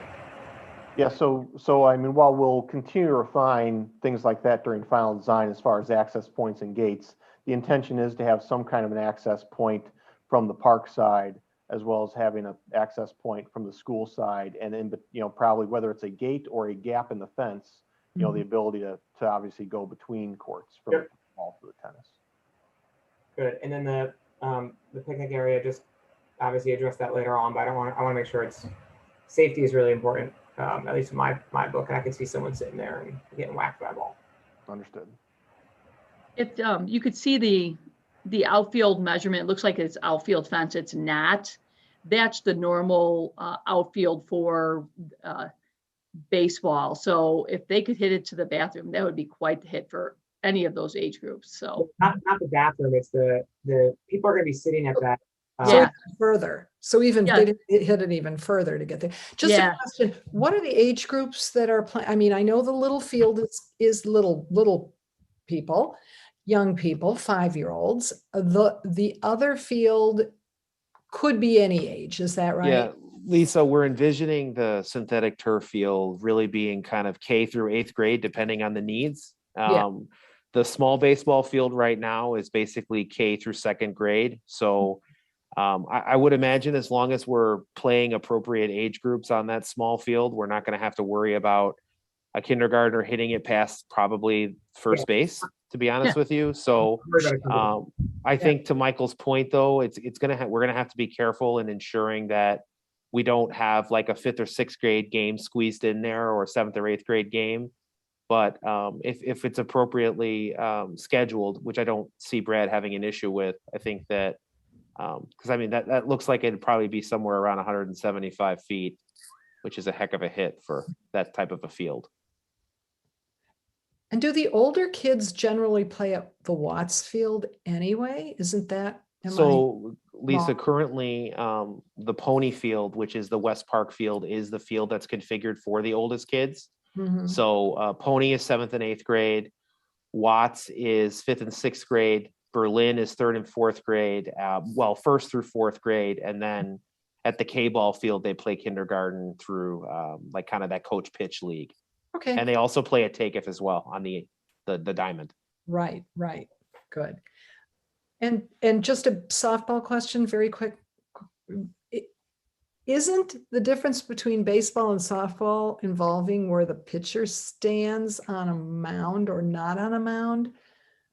Yeah, so I mean, while we'll continue to refine things like that during final design as far as access points and gates, the intention is to have some kind of an access point from the park side, as well as having an access point from the school side, and then, probably whether it's a gate or a gap in the fence, the ability to obviously go between courts from the football to the tennis. Good. And then the picnic area, just obviously address that later on, but I want to make sure safety is really important, at least in my book. And I can see someone sitting there and getting whacked by a ball. Understood. If you could see the outfield measurement, it looks like it's outfield fence, it's not. That's the normal outfield for baseball. So if they could hit it to the bathroom, that would be quite the hit for any of those age groups. So Not the bathroom, it's the people are going to be sitting at that. So Yeah. even further, so even Yeah. they didn't hit it even further to get there. Just Yeah. a question, what are the age groups that are playing? I mean, I know the little field is little people, young people, 5-year-olds. The other field could be any age, is that right? Yeah, Lisa, we're envisioning the synthetic turf field really being kind of K through 8th grade, depending on the needs. Yeah. The small baseball field right now is basically K through 2nd grade. So I would imagine as long as we're playing appropriate age groups on that small field, we're not going to have to worry about a kindergartner hitting it past probably first base, to be honest with you. So I think to Michael's point, though, we're gonna have to be careful in ensuring that we don't have like a 5th or 6th grade game squeezed in there, or a 7th or 8th grade game. But if it's appropriately scheduled, which I don't see Brad having an issue with, I think that because I mean that looks like it'd probably be somewhere around 175 feet, which is a heck of a hit for that type of a field. And do the older kids generally play at the Watts field anyway? Isn't that? So Lisa, wrong? currently the Pony field, which is the West Park field, is the field that's configured for the oldest kids. Mhm. So Pony is 7th and 8th grade. Watts is 5th and 6th grade. Berlin is 3rd and 4th grade. Well, 1st through 4th grade. And then at the K-ball field, they play kindergarten through like kind of that coach pitch league. Okay, And they also play at Takeoff as well on the diamond. right, good. And just a softball question, very quick. Isn't the difference between baseball and softball involving where the pitcher stands on a mound or not on a mound?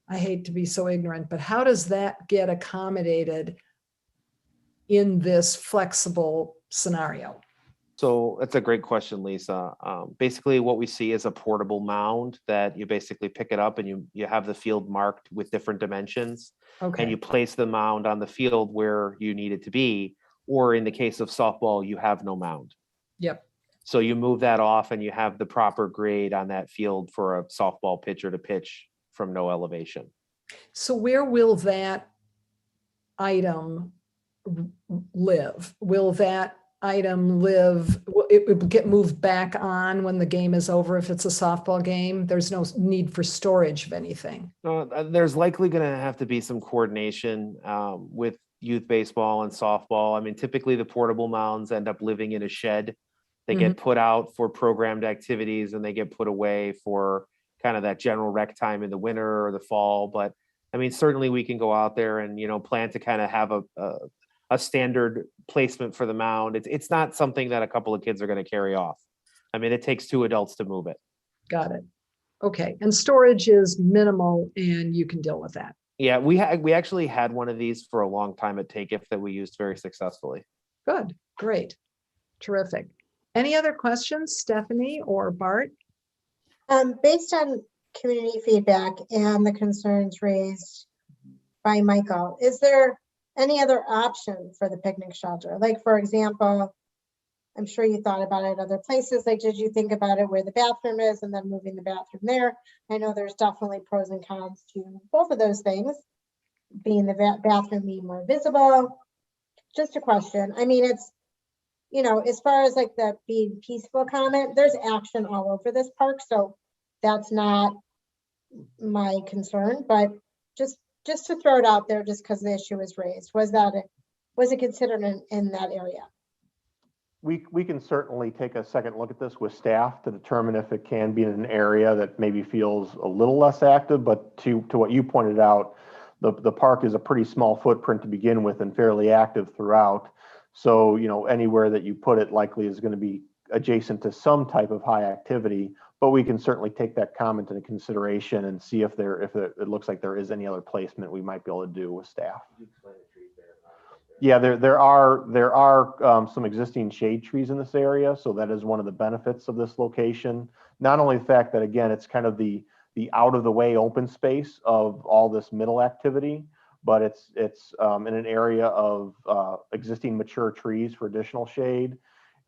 I hate to be so ignorant, but how does that get accommodated in this flexible scenario? So that's a great question, Lisa. Basically, what we see is a portable mound that you basically pick it up and you have the field marked with different dimensions, and Okay, you place the mound on the field where you need it to be. Or in the case of softball, you have no mound. yep, So you move that off and you have the proper grade on that field for a softball pitcher to pitch from no elevation. so where will that item live? Will that item live, it would get moved back on when the game is over if it's a softball game? There's no need for storage of anything. There's likely going to have to be some coordination with youth baseball and softball. I mean, typically the portable mounds end up living in a shed. They get put out for programmed activities and they get put away for kind of that general rec time in the winter or the fall. But I mean, certainly we can go out there and, plan to kind of have a standard placement for the mound. It's not something that a couple of kids are going to carry off. I mean, it takes 2 adults to move it. Got it. Okay, and storage is minimal and you can deal with that. Yeah, we actually had one of these for a long time at Takeoff that we used very successfully. Good, great, terrific. Any other questions, Stephanie or Bart? Based on community feedback and the concerns raised by Michael, is there any other option for the picnic shelter? Like, for example, I'm sure you thought about it other places. Like, did you think about it where the bathroom is and then moving the bathroom there? I know there's definitely pros and cons to both of those things. Being the bathroom being more visible. Just a question. I mean, it's, as far as like the being peaceful comment, there's action all over this park. So that's not my concern, but just to throw it out there, just because the issue was raised, was it considered in that area? We can certainly take a second look at this with staff to determine if it can be in an area that maybe feels a little less active, but to what you pointed out, the park is a pretty small footprint to begin with and fairly active throughout. So, anywhere that you put it likely is going to be adjacent to some type of high activity, but we can certainly take that comment into consideration and see if it looks like there is any other placement we might be able to do with staff. Yeah, there are some existing shade trees in this area, so that is one of the benefits of this location. Not only the fact that, again, it's kind of the out of the way open space of all this middle activity, but it's in an area of existing mature trees for additional shade.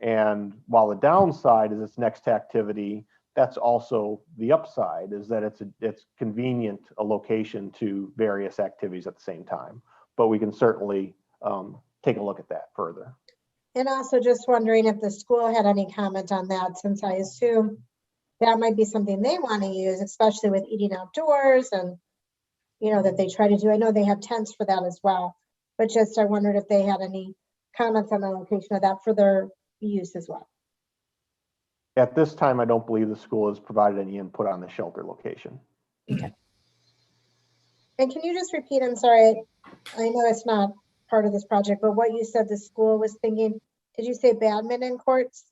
And while the downside is its next activity, that's also the upside, is that it's convenient a location to various activities at the same time. But we can certainly take a look at that further. And also just wondering if the school had any comment on that, since I assume that might be something they want to use, especially with eating outdoors and, that they try to do. I know they have tents for that as well, but just I wondered if they had any comments on the location of that for their use as well. At this time, I don't believe the school has provided any input on the shelter location. And can you just repeat, I'm sorry, I know it's not part of this project, but what you said the school was thinking, did you say badminton courts?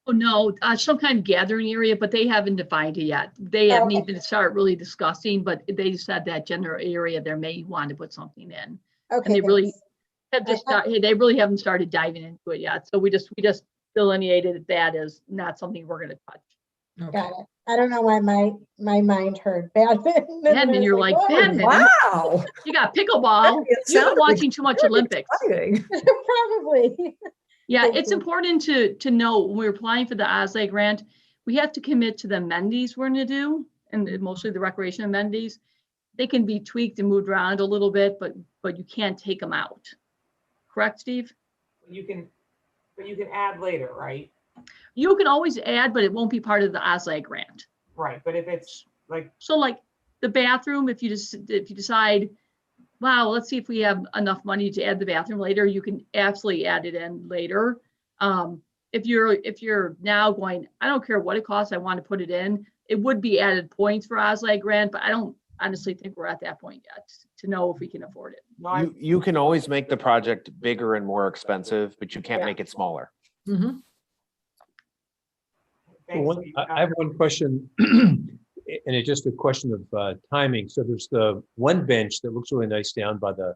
Oh, no, some kind of gathering area, but they haven't defined it yet. They haven't Okay. even started really discussing, but they said that general area there may want to put something in. Okay. And they really thanks. they really haven't started diving into it yet. So we just delineated that as not something we're gonna touch. Okay. Got it. I don't know why my mind heard badminton. Badminton, you're like, "Oh, badminton? Wow. You got pickleball. It You've been sounded watching too much Olympics. Exciting. Probably. Yeah, Thank it's you. important to know when we're applying for the OSLA grant, we have to commit to the amenities we're gonna do, and mostly the recreation amenities. They can be tweaked and moved around a little bit, but you can't take them out. Correct, Steve? But you can add later, right? You can always add, but it won't be part of the OSLA grant. Right, but if it's like, So like the bathroom, if you decide, wow, let's see if we have enough money to add the bathroom later, you can absolutely add it in later. If you're now going, I don't care what it costs, I want to put it in, it would be added points for OSLA grant, but I don't honestly think we're at that point yet to know if we can afford it. no, I, You can always make the project bigger and more expensive, but you can't Yeah. make it smaller. Mhm. thanks, Steve. I have one question, and it's just a question of timing. So there's the one bench that looks really nice down by the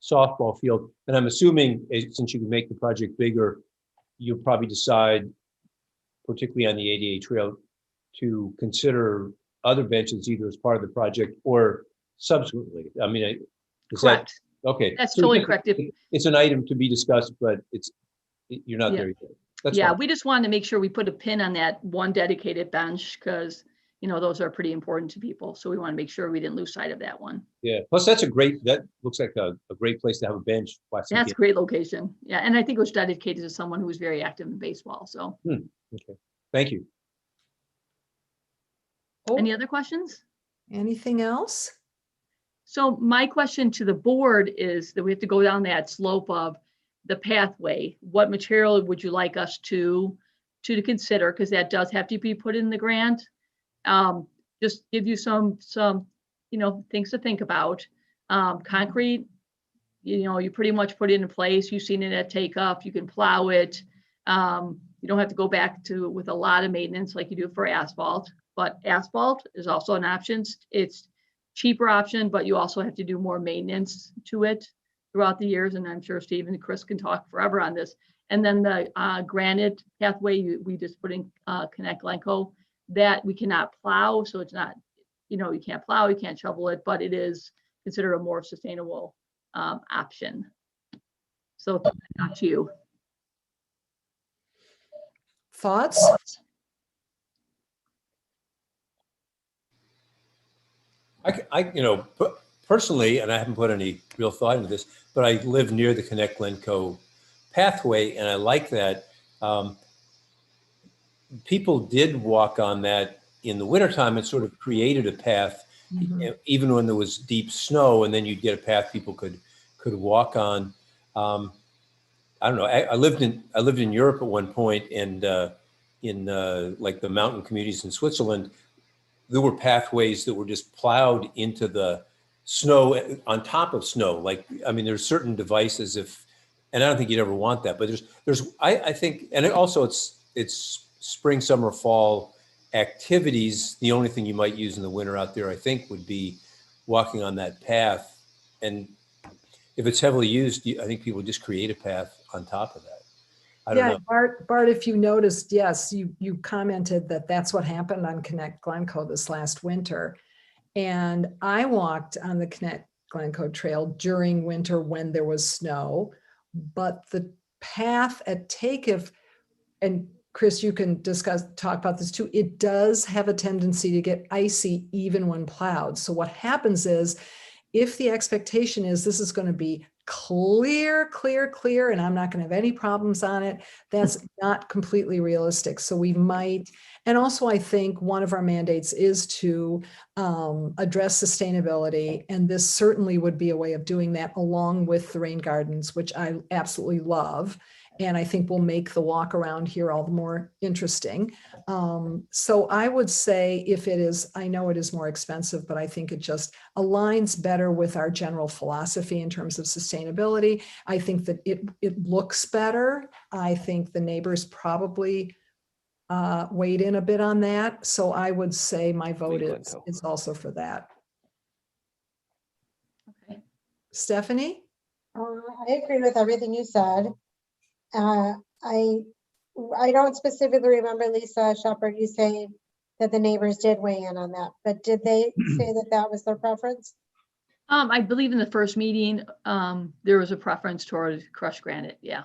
softball field. And I'm assuming, since you can make the project bigger, you'll probably decide, particularly on the ADA trail, to consider other benches either as part of the project or subsequently. I mean, is that, Correct. okay. That's So totally just- correct. It's an item to be discussed, but you're not Yeah. there yet. That's Yeah, fine. we just wanted to make sure we put a pin on that one dedicated bench because, those are pretty important to people. So we want to make sure we didn't lose sight of that one. Yeah, plus that looks like a great place to have a bench. watch some That's a games. great location. Yeah, and I think it was dedicated to someone who was very active in baseball. So Okay, thank you. Oh, any other questions? anything else? So my question to the board is that we have to go down that slope of the pathway. What material would you like us to consider? Because that does have to be put in the grant. Just give you some things to think about. Concrete, you pretty much put it in place. You've seen it at Takeoff. You can plow it. You don't have to go back to with a lot of maintenance like you do for asphalt. But asphalt is also an option. It's cheaper option, but you also have to do more maintenance to it throughout the years. And I'm sure Steve and Chris can talk forever on this. And then the granite pathway, we just put in Connect Glencoe, that we cannot plow. So it's not, you can't plow, you can't shovel it, but it is considered a more sustainable option. So back to you. Thoughts? Personally, and I haven't put any real thought into this, but I live near the Connect Glencoe pathway, and I like that. People did walk on that in the wintertime. It sort of created a path, even when there was deep snow, and then you'd get a path people could walk on. I don't know. I lived in Europe at one point, and in like the mountain communities in Switzerland, there were pathways that were just plowed into the snow on top of snow. Like, I mean, there's certain devices and I don't think you'd ever want that, but I think, and also it's spring, summer, fall, activities, the only thing you might use in the winter out there, I think, would be walking on that path. And if it's heavily used, I think people just create a path on top of that. I don't Yeah, know. Bart, if you noticed, yes, you commented that that's what happened on Connect Glencoe this last winter. And I walked on the Connect Glencoe Trail during winter when there was snow, but the path at Takeoff, and Chris, you can talk about this too, it does have a tendency to get icy even when plowed. So what happens is, if the expectation is this is going to be clear, and I'm not going to have any problems on it, that's not completely realistic. So we might, and also I think one of our mandates is to address sustainability. And this certainly would be a way of doing that, along with the rain gardens, which I absolutely love. And I think will make the walk around here all the more interesting. So I would say, if it is, I know it is more expensive, but I think it just aligns better with our general philosophy in terms of sustainability. I think that it looks better. I think the neighbors probably weighed in a bit on that. So I would say my vote is also for that. Okay. Stephanie? I agree with everything you said. I don't specifically remember, Lisa Shepherd, you saying that the neighbors did weigh in on that, but did they say that that was their preference? I believe in the first meeting, there was a preference toward crushed granite, yeah.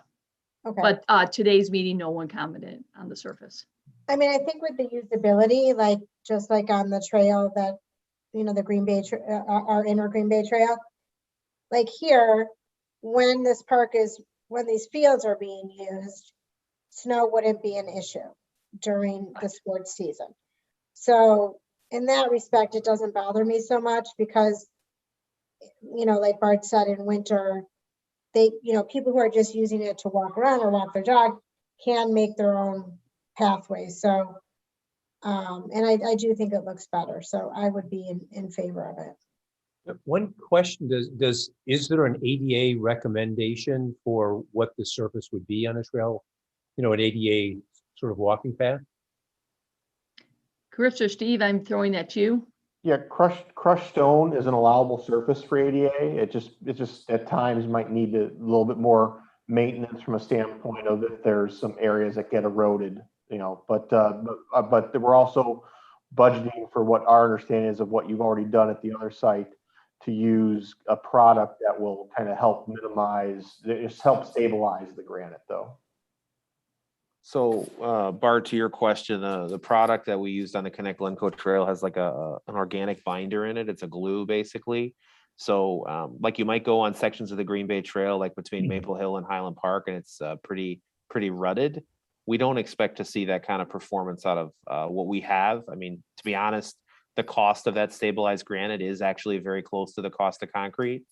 Okay. But today's meeting, no one commented on the surface. I mean, I think with the usability, like just like on the trail that, you know, the Green Bay, our inner Green Bay Trail, like here, when this park is, when these fields are being used, snow wouldn't be an issue during the sports season. So in that respect, it doesn't bother me so much because, you know, like Bart said, in winter, they, you know, people who are just using it to walk around or walk their dog can make their own pathways. So, and I do think it looks better. So I would be in favor of it. One question, is there an ADA recommendation for what the surface would be on a trail? You know, an ADA sort of walking path? Chris or Steve, I'm throwing that to you. Yeah, crushed stone is an allowable surface for ADA. It just at times might need a little bit more maintenance from a standpoint of if there's some areas that get eroded, you know, but we're also budgeting for what our understanding is of what you've already done at the other site, to use a product that will kind of help minimize, just help stabilize the granite though. So Bart, to your question, the product that we used on the Connect Glencoe Trail has like an organic binder in it. It's a glue basically. So like you might go on sections of the Green Bay Trail, like between Maple Hill and Highland Park, and it's pretty rutted. We don't expect to see that kind of performance out of what we have. I mean, to be honest, the cost of that stabilized granite is actually very close to the cost of concrete,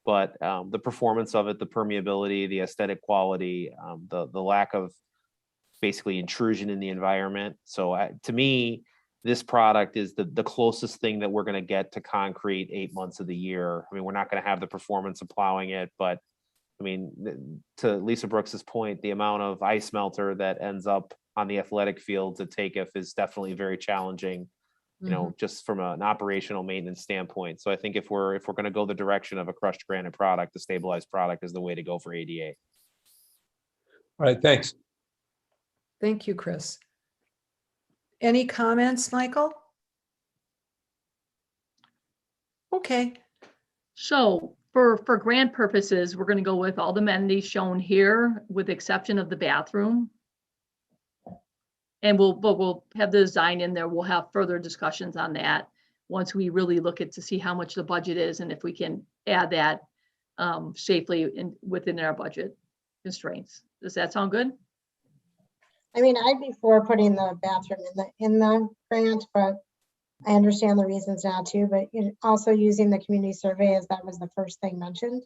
but the performance of it, the permeability, the aesthetic quality, the lack of basically intrusion in the environment. So to me, this product is the closest thing that we're going to get to concrete 8 months of the year. I mean, we're not going to have the performance of plowing it, but I mean, to Lisa Brooks's point, the amount of ice melter that ends up on the athletic fields at Takeoff is definitely very challenging, you know, just from an operational maintenance standpoint. So I think if we're going to go the direction of a crushed granite product, the stabilized product is the way to go for ADA. All right, thanks. Thank you, Chris. Any comments, Michael? Okay. So for grant purposes, we're going to go with all the amenities shown here, with the exception of the bathroom. And we'll have the design in there. We'll have further discussions on that once we really look at to see how much the budget is and if we can add that safely within our budget constraints. Does that sound good? I mean, I'd be for putting the bathroom in the grant, but I understand the reasons not to, but also using the community survey, as that was the first thing mentioned.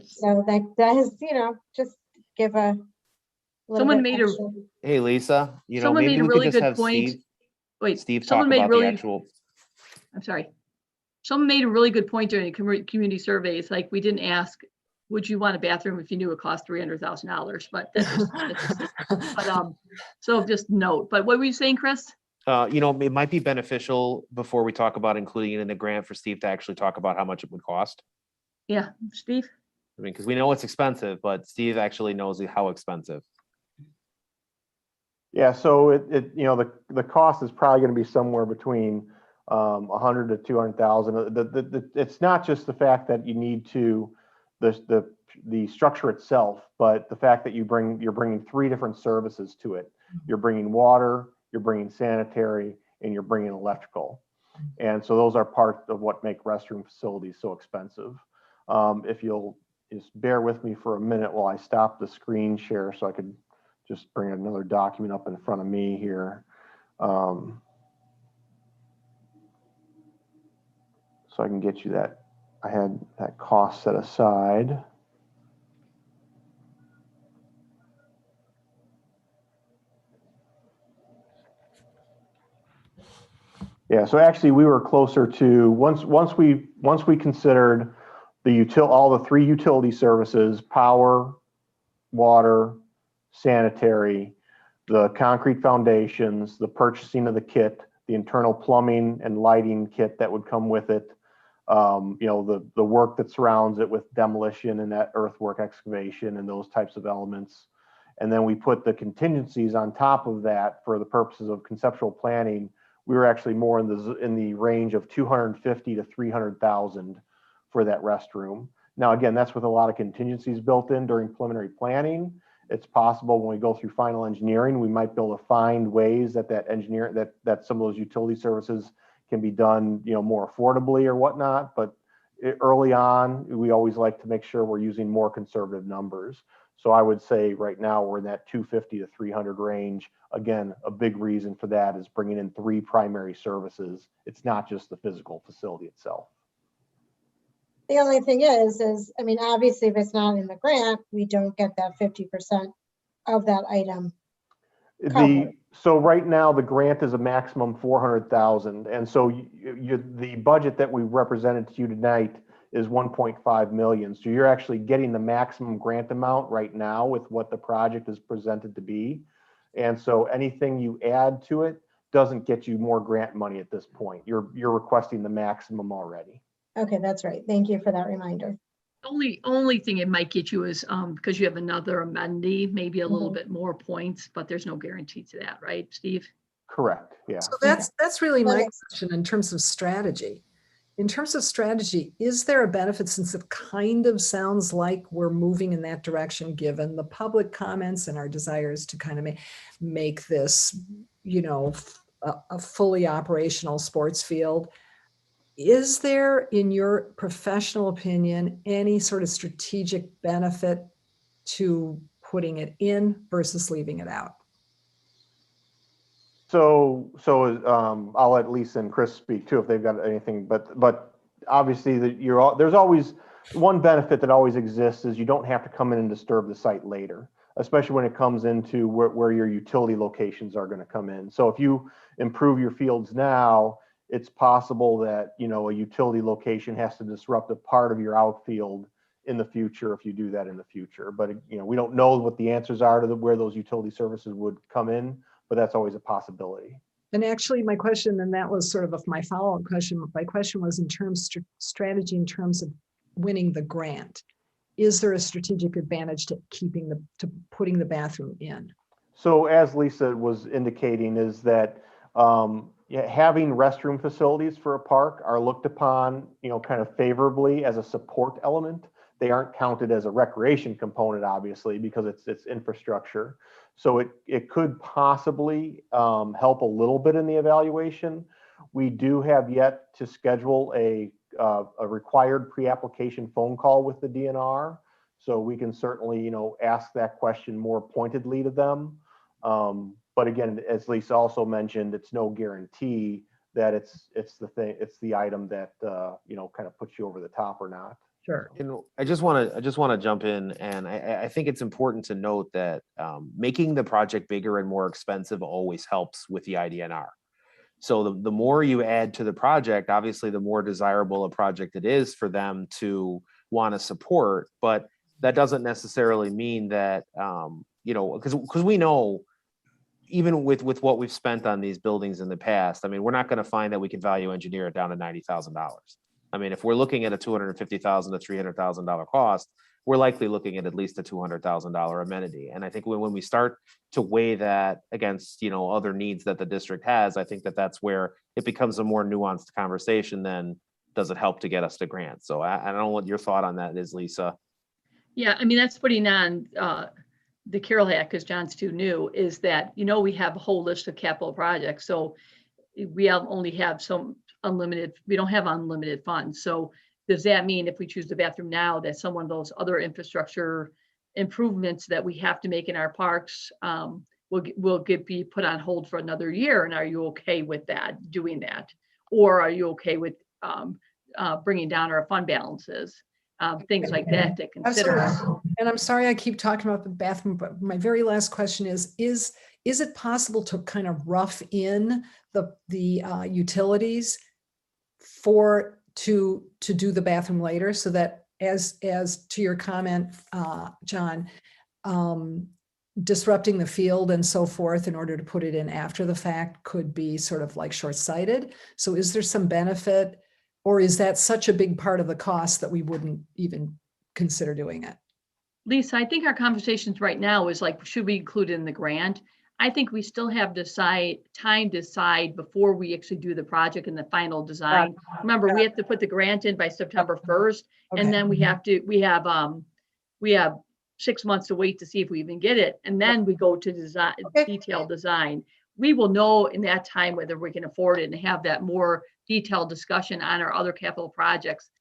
So that does, you know, just give a Someone made a Hey, Lisa, you know, someone maybe made a we really could just good have point. Steve, Wait, Steve talk someone made about really the actual. I'm sorry. Someone made a really good point during the community surveys. Like, we didn't ask, would you want a bathroom if you knew it cost $300,000? But that's just, so just note. But what were you saying, Chris? it might be beneficial before we talk about including it in the grant for Steve to actually talk about how much it would cost. Yeah, Steve? I mean, because we know it's expensive, but Steve actually knows how expensive. Yeah, so the cost is probably going to be somewhere between 100 to 200,000. It's not just the fact that you need to the structure itself, but the fact that you're bringing 3 different services to it. You're bringing water, you're bringing sanitary, and you're bringing electrical. And so those are part of what make restroom facilities so expensive. If you'll just bear with me for a minute while I stop the screen share so I could just bring another document up in front of me here. So I can get you that. I had that cost set aside. Yeah, so actually we were closer to once we considered all the 3 utility services: power, water, sanitary, the concrete foundations, the purchasing of the kit, the internal plumbing and lighting kit that would come with it, the work that surrounds it with demolition and that earthwork excavation and those types of elements. And then we put the contingencies on top of that for the purposes of conceptual planning. We were actually more in the range of 250 to 300,000 for that restroom. Now, again, that's with a lot of contingencies built in during preliminary planning. It's possible when we go through final engineering, we might be able to find ways that that some of those utility services can be done, more affordably or whatnot. But early on, we always like to make sure we're using more conservative numbers. So I would say right now we're in that 250 to 300 range. Again, a big reason for that is bringing in 3 primary services. It's not just the physical facility itself. The only thing is, I mean, obviously if it's not in the grant, we don't get that 50% of that item. So right now the grant is a maximum 400,000. And so the budget that we represented to you tonight is 1.5 million. So you're actually getting the maximum grant amount right now with what the project is presented to be. And so anything you add to it doesn't get you more grant money at this point. You're requesting the maximum already. Okay, that's right. Thank you for that reminder. Only thing it might get you is because you have another amenity, maybe a little bit more points, but there's no guarantee to that, right, Steve? Correct. Yeah. So that's really my question in terms of strategy. In terms of strategy, is there a benefit, since it kind of sounds like we're moving in that direction, given the public comments and our desires to kind of make this, a fully operational sports field? Is there, in your professional opinion, any sort of strategic benefit to putting it in versus leaving it out? So I'll let Lisa and Chris speak too if they've got anything. But obviously there's always one benefit that always exists is you don't have to come in and disturb the site later, especially when it comes into where your utility locations are going to come in. So if you improve your fields now, it's possible that a utility location has to disrupt a part of your outfield in the future if you do that in the future. But we don't know what the answers are to where those utility services would come in, but that's always a possibility. And actually my question, and that was sort of my follow-up question, my question was in terms of strategy, in terms of winning the grant. Is there a strategic advantage to putting the bathroom in? So as Lisa was indicating is that having restroom facilities for a park are looked upon, kind of favorably as a support element. They aren't counted as a recreation component, obviously, because it's infrastructure. So it could possibly help a little bit in the evaluation. We do have yet to schedule a required pre-application phone call with the DNR. So we can certainly, ask that question more pointedly to them. But again, as Lisa also mentioned, it's no guarantee that it's the item that kind of puts you over the top or not. Sure. I just want to jump in, and I think it's important to note that making the project bigger and more expensive always helps with the IDNR. So the more you add to the project, obviously, the more desirable a project it is for them to want to support. But that doesn't necessarily mean that because we know even with what we've spent on these buildings in the past, I mean, we're not going to find that we can value engineer it down to $90,000. I mean, if we're looking at a $250,000 to $300,000 cost, we're likely looking at least a $200,000 amenity. And I think when we start to weigh that against, you know, other needs that the district has, I think that that's where it becomes a more nuanced conversation than does it help to get us to grant. So I don't know what your thought on that is, Lisa. Yeah, I mean, that's putting on the Carroll hat, because John's too new, is that, you know, we have a whole list of capital projects. So we only have some unlimited, we don't have unlimited funds. So does that mean if we choose the bathroom now, that some of those other infrastructure improvements that we have to make in our parks will be put on hold for another year? And are you okay with that, doing that? Or are you okay with bringing down our fund balances? Things like that to consider. And I'm sorry I keep talking about the bathroom, but my very last question is it possible to kind of rough in the utilities to do the bathroom later, so that as to your comment, John, disrupting the field and so forth in order to put it in after the fact could be sort of like short-sighted? So is there some benefit, or is that such a big part of the cost that we wouldn't even consider doing it? Lisa, I think our conversations right now is like, should we include it in the grant? I think we still have time to decide before we actually do the project and the final design. Remember, we have to put the grant in by September 1st, and then we have 6 months to wait to see if we even get it. And then we go to design, detailed design. We will know in that time whether we can afford it and have that more detailed discussion on our other capital projects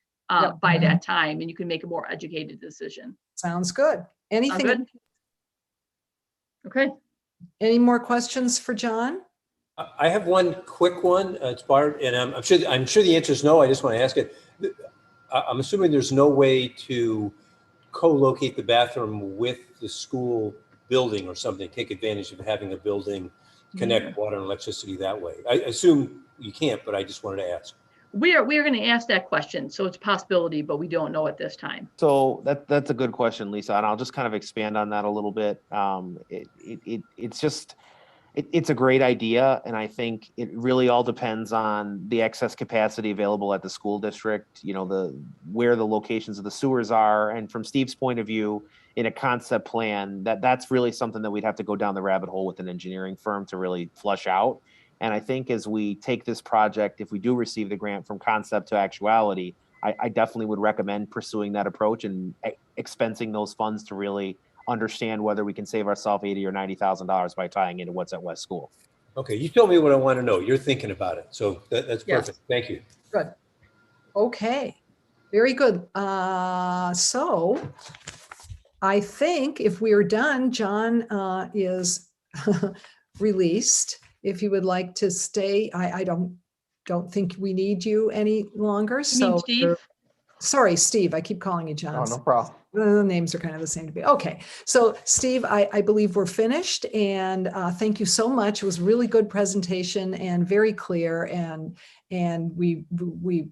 by that time, and you can make a more educated decision. Sounds good. Anything? Sound good? Okay. Any more questions for John? I have one quick one. It's Bart, and I'm sure the answer is no. I just want to ask it. I'm assuming there's no way to co-locate the bathroom with the school building or something, take advantage of having a building, connect water and electricity that way. I assume you can't, but I just wanted to ask. We are going to ask that question. So it's a possibility, but we don't know at this time. So that's a good question, Lisa, and I'll just kind of expand on that a little bit. It's a great idea, and I think it really all depends on the excess capacity available at the school district, you know, where the locations of the sewers are. And from Steve's point of view, in a concept plan, that's really something that we'd have to go down the rabbit hole with an engineering firm to really flush out. And I think as we take this project, if we do receive the grant from concept to actuality, I definitely would recommend pursuing that approach and expensing those funds to really understand whether we can save ourselves $80,000 or $90,000 by tying into what's at West School. Okay, you told me what I want to know. You're thinking about it, so that's perfect. Yes. Thank you. Good. Okay, very good. So I think if we are done, John is released. If you would like to stay, I don't think we need you any longer. You mean Steve? Sorry, Steve, I keep calling you John. Oh, no problem. The names are kind of the same to me. Okay, so Steve, I believe we're finished, and thank you so much. It was a really good presentation and very clear, and we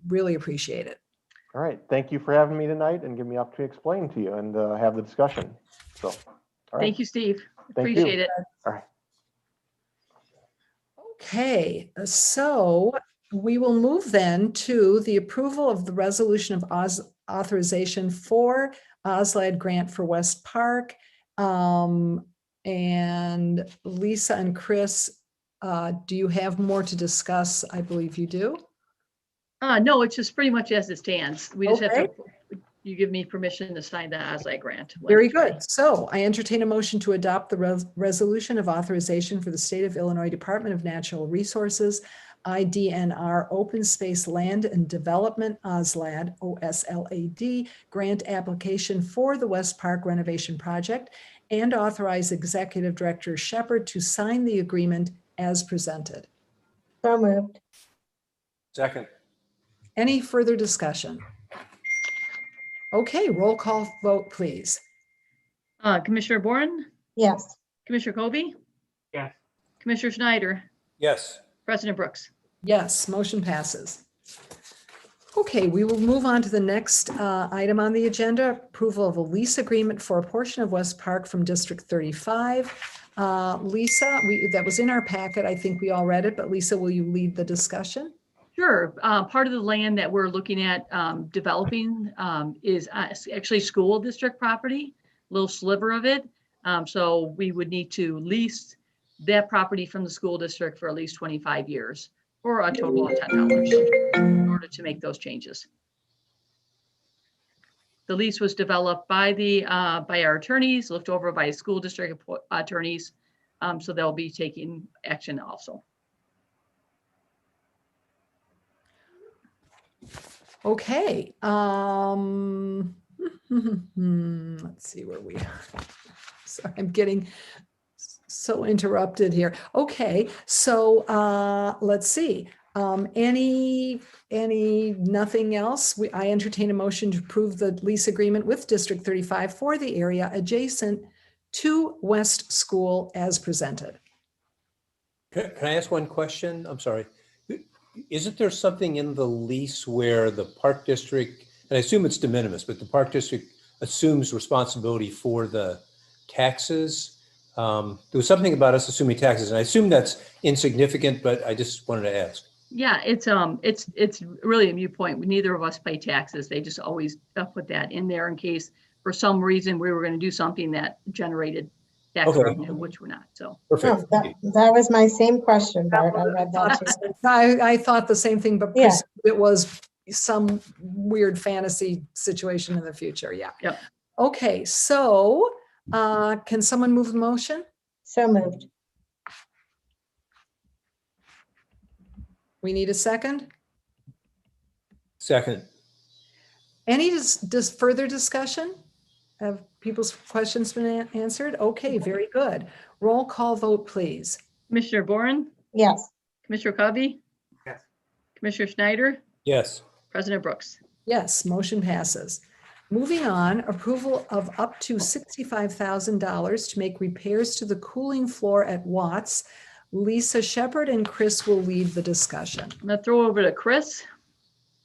really appreciate it. All right. Thank you for having me tonight and giving me the opportunity to explain to you and have the discussion. So, all right. Thank you, Steve. Thank you. Appreciate it. All right. Okay, so we will move then to the approval of the resolution of authorization for OSLAD grant for West Park. And Lisa and Chris, do you have more to discuss? I believe you do. No, it's just pretty much as it stands. We just have Okay. to, you give me permission to sign the OSLAD grant. when Very it's ready. good. So I entertain a motion to adopt the resolution of authorization for the State of Illinois Department of Natural Resources, IDNR Open Space Land and Development, OSLAD, OSLAD, grant application for the West Park renovation project, and authorize Executive Director Shepherd to sign the agreement as presented. So moved. Second. Any further discussion? Okay, roll call vote, please. Commissioner Boren, Yes. Commissioner Kobe, Yes. Commissioner Schneider, Yes. President Brooks. Yes, motion passes. Okay, we will move on to the next item on the agenda, approval of a lease agreement for a portion of West Park from District 35. Lisa, that was in our packet. I think we all read it, but Lisa, will you lead the discussion? Sure. Part of the land that we're looking at developing is actually school district property, little sliver of it. So we would need to lease that property from the school district for at least 25 years or a total of $10 in order to make those changes. The lease was developed by our attorneys, looked over by school district attorneys. So they'll be taking action also. Okay. Let's see where we are. Sorry, I'm getting so interrupted here. Okay, so let's see. Nothing else? I entertain a motion to approve the lease agreement with District 35 for the area adjacent to West School as presented. Can I ask one question? I'm sorry. Isn't there something in the lease where the park district, and I assume it's de minimis, but the park district assumes responsibility for the taxes? There was something about us assuming taxes, and I assume that's insignificant, but I just wanted to ask. Yeah, it's really a moot point. Neither of us pay taxes. They just always put that in there in case for some reason we were going to do something that generated tax revenue, which we're not. So Perfect. That was my same question, Bart. I read that too. I thought the same thing, but Yeah. it was some weird fantasy situation in the future. Yeah. Yep. Okay, so can someone move the motion? So moved. We need a second. Second. Any further discussion? Have people's questions been answered? Okay, very good. Roll call vote, please. Commissioner Boren, Yes. Commissioner Covey, Yes. Commissioner Schneider, Yes. President Brooks. Yes, motion passes. Moving on, approval of up to $65,000 to make repairs to the cooling floor at Watts. Lisa Shepherd and Chris will lead the discussion. I'm gonna throw over to Chris.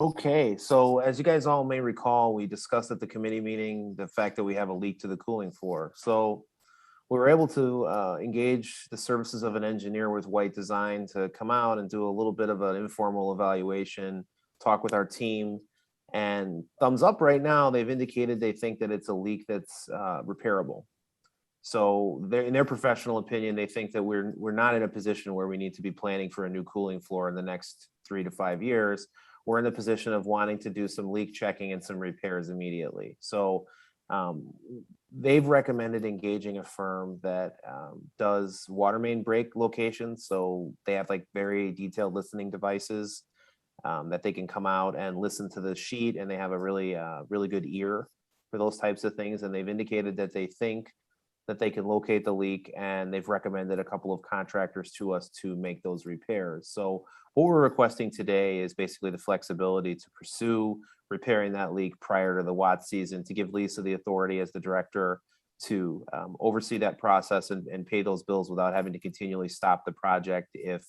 Okay, so as you guys all may recall, we discussed at the committee meeting the fact that we have a leak to the cooling floor. So we were able to engage the services of an engineer with White Design to come out and do a little bit of an informal evaluation, talk with our team, and thumbs up right now, they've indicated they think that it's a leak that's repairable. So in their professional opinion, they think that we're not in a position where we need to be planning for a new cooling floor in the next 3 to 5 years. We're in the position of wanting to do some leak checking and some repairs immediately. So they've recommended engaging a firm that does water main break locations. So they have like very detailed listening devices that they can come out and listen to the sheet, and they have a really, really good ear for those types of things. And they've indicated that they think that they can locate the leak, and they've recommended a couple of contractors to us to make those repairs. So what we're requesting today is basically the flexibility to pursue repairing that leak prior to the Watts season, to give Lisa the authority as the director to oversee that process and pay those bills without having to continually stop the project if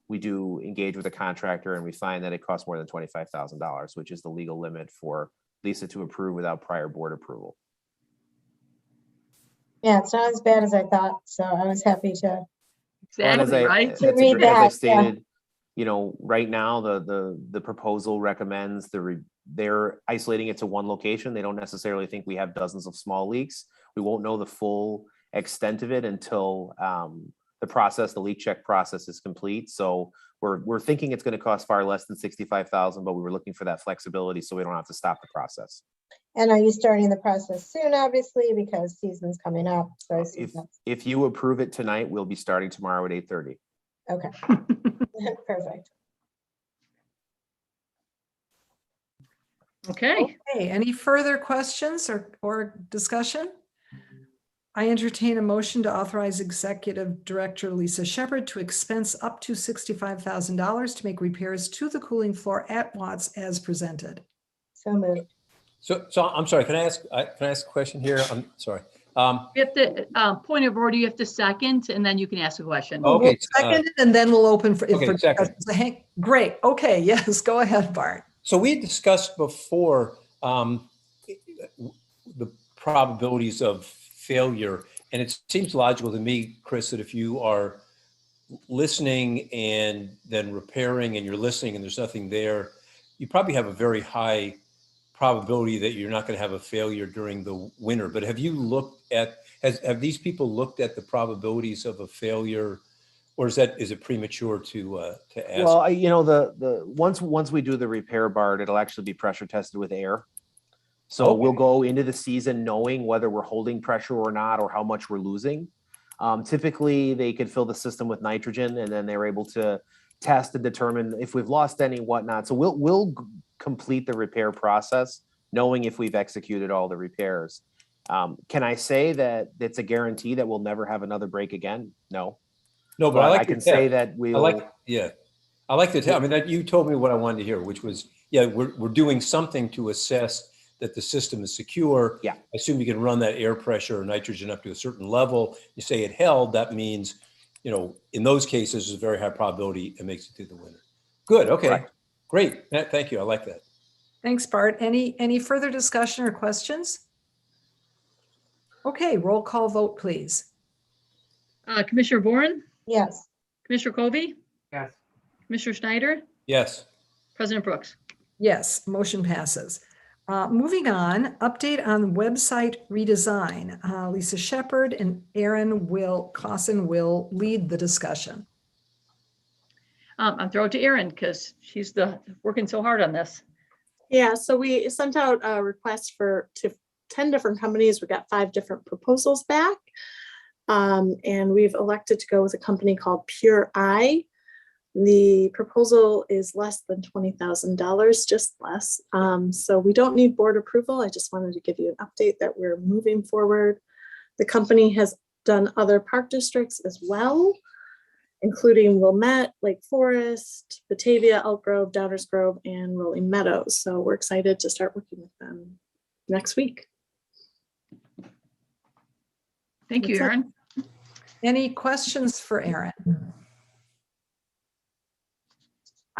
we do engage with a contractor and we find that it costs more than $25,000, which is the legal limit for Lisa to approve without prior board approval. Yeah, it's not as bad as I thought, so I was happy to. Exactly, right? To read As I that, yeah. stated, you know, right now, the proposal recommends they're isolating it to one location. They don't necessarily think we have dozens of small leaks. We won't know the full extent of it until the leak check process is complete. So we're thinking it's going to cost far less than $65,000, but we were looking for that flexibility so we don't have to stop the process. And are you starting the process soon, obviously, because season's coming up? So I assume If you approve it tonight, we'll be starting tomorrow at 8:30. okay. Perfect. Okay. Okay, any further questions or discussion? I entertain a motion to authorize Executive Director Lisa Shepherd to expense up to $65,000 to make repairs to the cooling floor at Watts as presented. So moved. So I'm sorry, can I ask a question here? I'm sorry. You have to, point of order, you have to second, and then you can ask a question. Okay. Second, and then we'll open for. Okay, second. Hank, great. Okay, yes, go ahead, Bart. So we had discussed before the probabilities of failure And it seems logical to me, Chris, that if you are listening and then repairing and you're listening and there's nothing there, you probably have a very high probability that you're not going to have a failure during the winter. But have you looked at, have these people looked at the probabilities of a failure, or is it premature to ask? Well, once we do the repair, Bart, it'll actually be pressure tested with air. So Okay. we'll go into the season knowing whether we're holding pressure or not, or how much we're losing. Typically, they could fill the system with nitrogen, and then they're able to test and determine if we've lost any, whatnot. So we'll complete the repair process knowing if we've executed all the repairs. Can I say that it's a guarantee that we'll never have another break again? No. No, but But I like I can the say test. that I like the test. I mean, that you told me what I wanted to hear, which was, we're doing something to assess that the system is secure. Yeah. I assume you can run that air pressure or nitrogen up to a certain level. You say it held, that means, in those cases, there's a very high probability it makes it through the winter. Good. Okay. Correct. Great. Thank you. I like that. Thanks, Bart. Any further discussion or questions? Okay, roll call vote, please. Commissioner Boren, Yes. Commissioner Kobe, Yes. Commissioner Schneider, Yes. President Brooks. Yes, motion passes. Moving on, update on website redesign. Lisa Shepherd and Erin Clausen will lead the discussion. I'm throwing it to Erin because she's working so hard on this. Yeah, so we sent out a request to 10 different companies. We got 5 different proposals back. And we've elected to go with a company called Pure Eye. The proposal is less than $20,000, just less. So we don't need board approval. I just wanted to give you an update that we're moving forward. The company has done other park districts as well, including Wilmette, Lake Forest, Batavia, Elk Grove, Downers Grove, and Rolling Meadows. So we're excited to start working with them next week. Thank you, That's it. Erin. Any questions for Erin?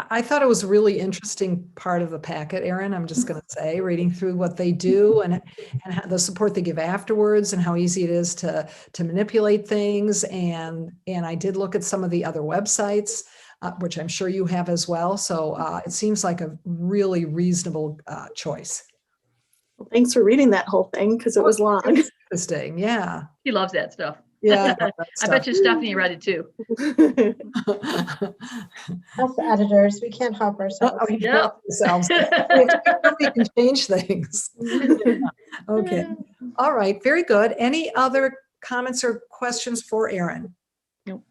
I thought it was a really interesting part of the packet, Erin. I'm just going to say, reading through what they do and how the support they give afterwards and how easy it is to manipulate things. And I did look at some of the other websites, which I'm sure you have as well. So it seems like a really reasonable choice. Well, thanks for reading that whole thing because it was long. Interesting. Yeah. He loves that stuff. Yeah. I bet you Stephanie read it too. Us editors, we can't help ourselves. Yeah. We can change things. Okay. All right. Very good. Any other comments or questions for Erin? Nope.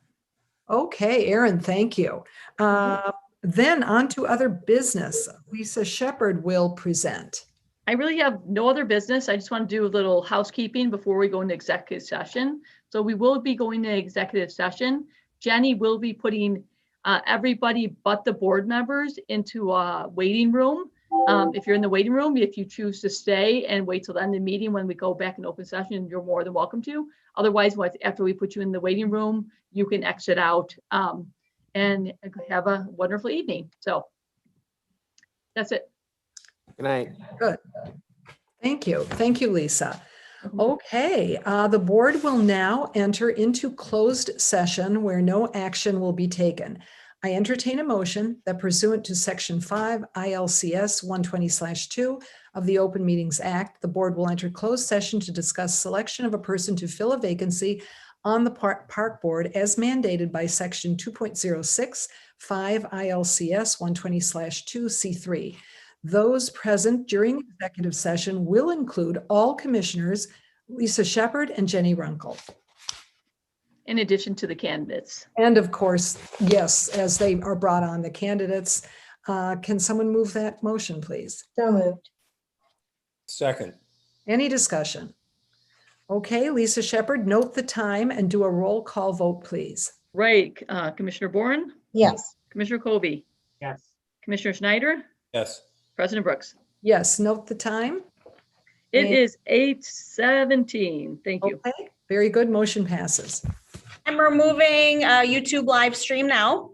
Okay, Erin, thank you. Then on to other business. Lisa Shepherd will present. I really have no other business. I just want to do a little housekeeping before we go into executive session. So we will be going to executive session. Jenny will be putting everybody but the board members into a waiting room. If you're in the waiting room, if you choose to stay and wait till the end of the meeting when we go back in open session, you're more than welcome to. Otherwise, after we put you in the waiting room, you can exit out and have a wonderful evening. So that's it. Good night. Good. Thank you. Thank you, Lisa. Okay, the board will now enter into closed session where no action will be taken. I entertain a motion that pursuant to Section 5 ILCS 120/2 of the Open Meetings Act, the board will enter closed session to discuss selection of a person to fill a vacancy on the park board as mandated by Section 2.06 5 ILCS 120/2 C3. Those present during executive session will include all commissioners, Lisa Shepherd and Jenny Runkle. In addition to the candidates. And of course, yes, as they are brought on, the candidates. Can someone move that motion, please? So moved. Second. Any discussion? Okay, Lisa Shepherd, note the time and do a roll call vote, please. Right, Commissioner Boren, Yes. Commissioner Kobe, Yes. Commissioner Schneider, Yes. President Brooks. Yes, note the time. It And- is 8:17. Thank you. Okay, very good. Motion passes. And we're moving YouTube live stream now.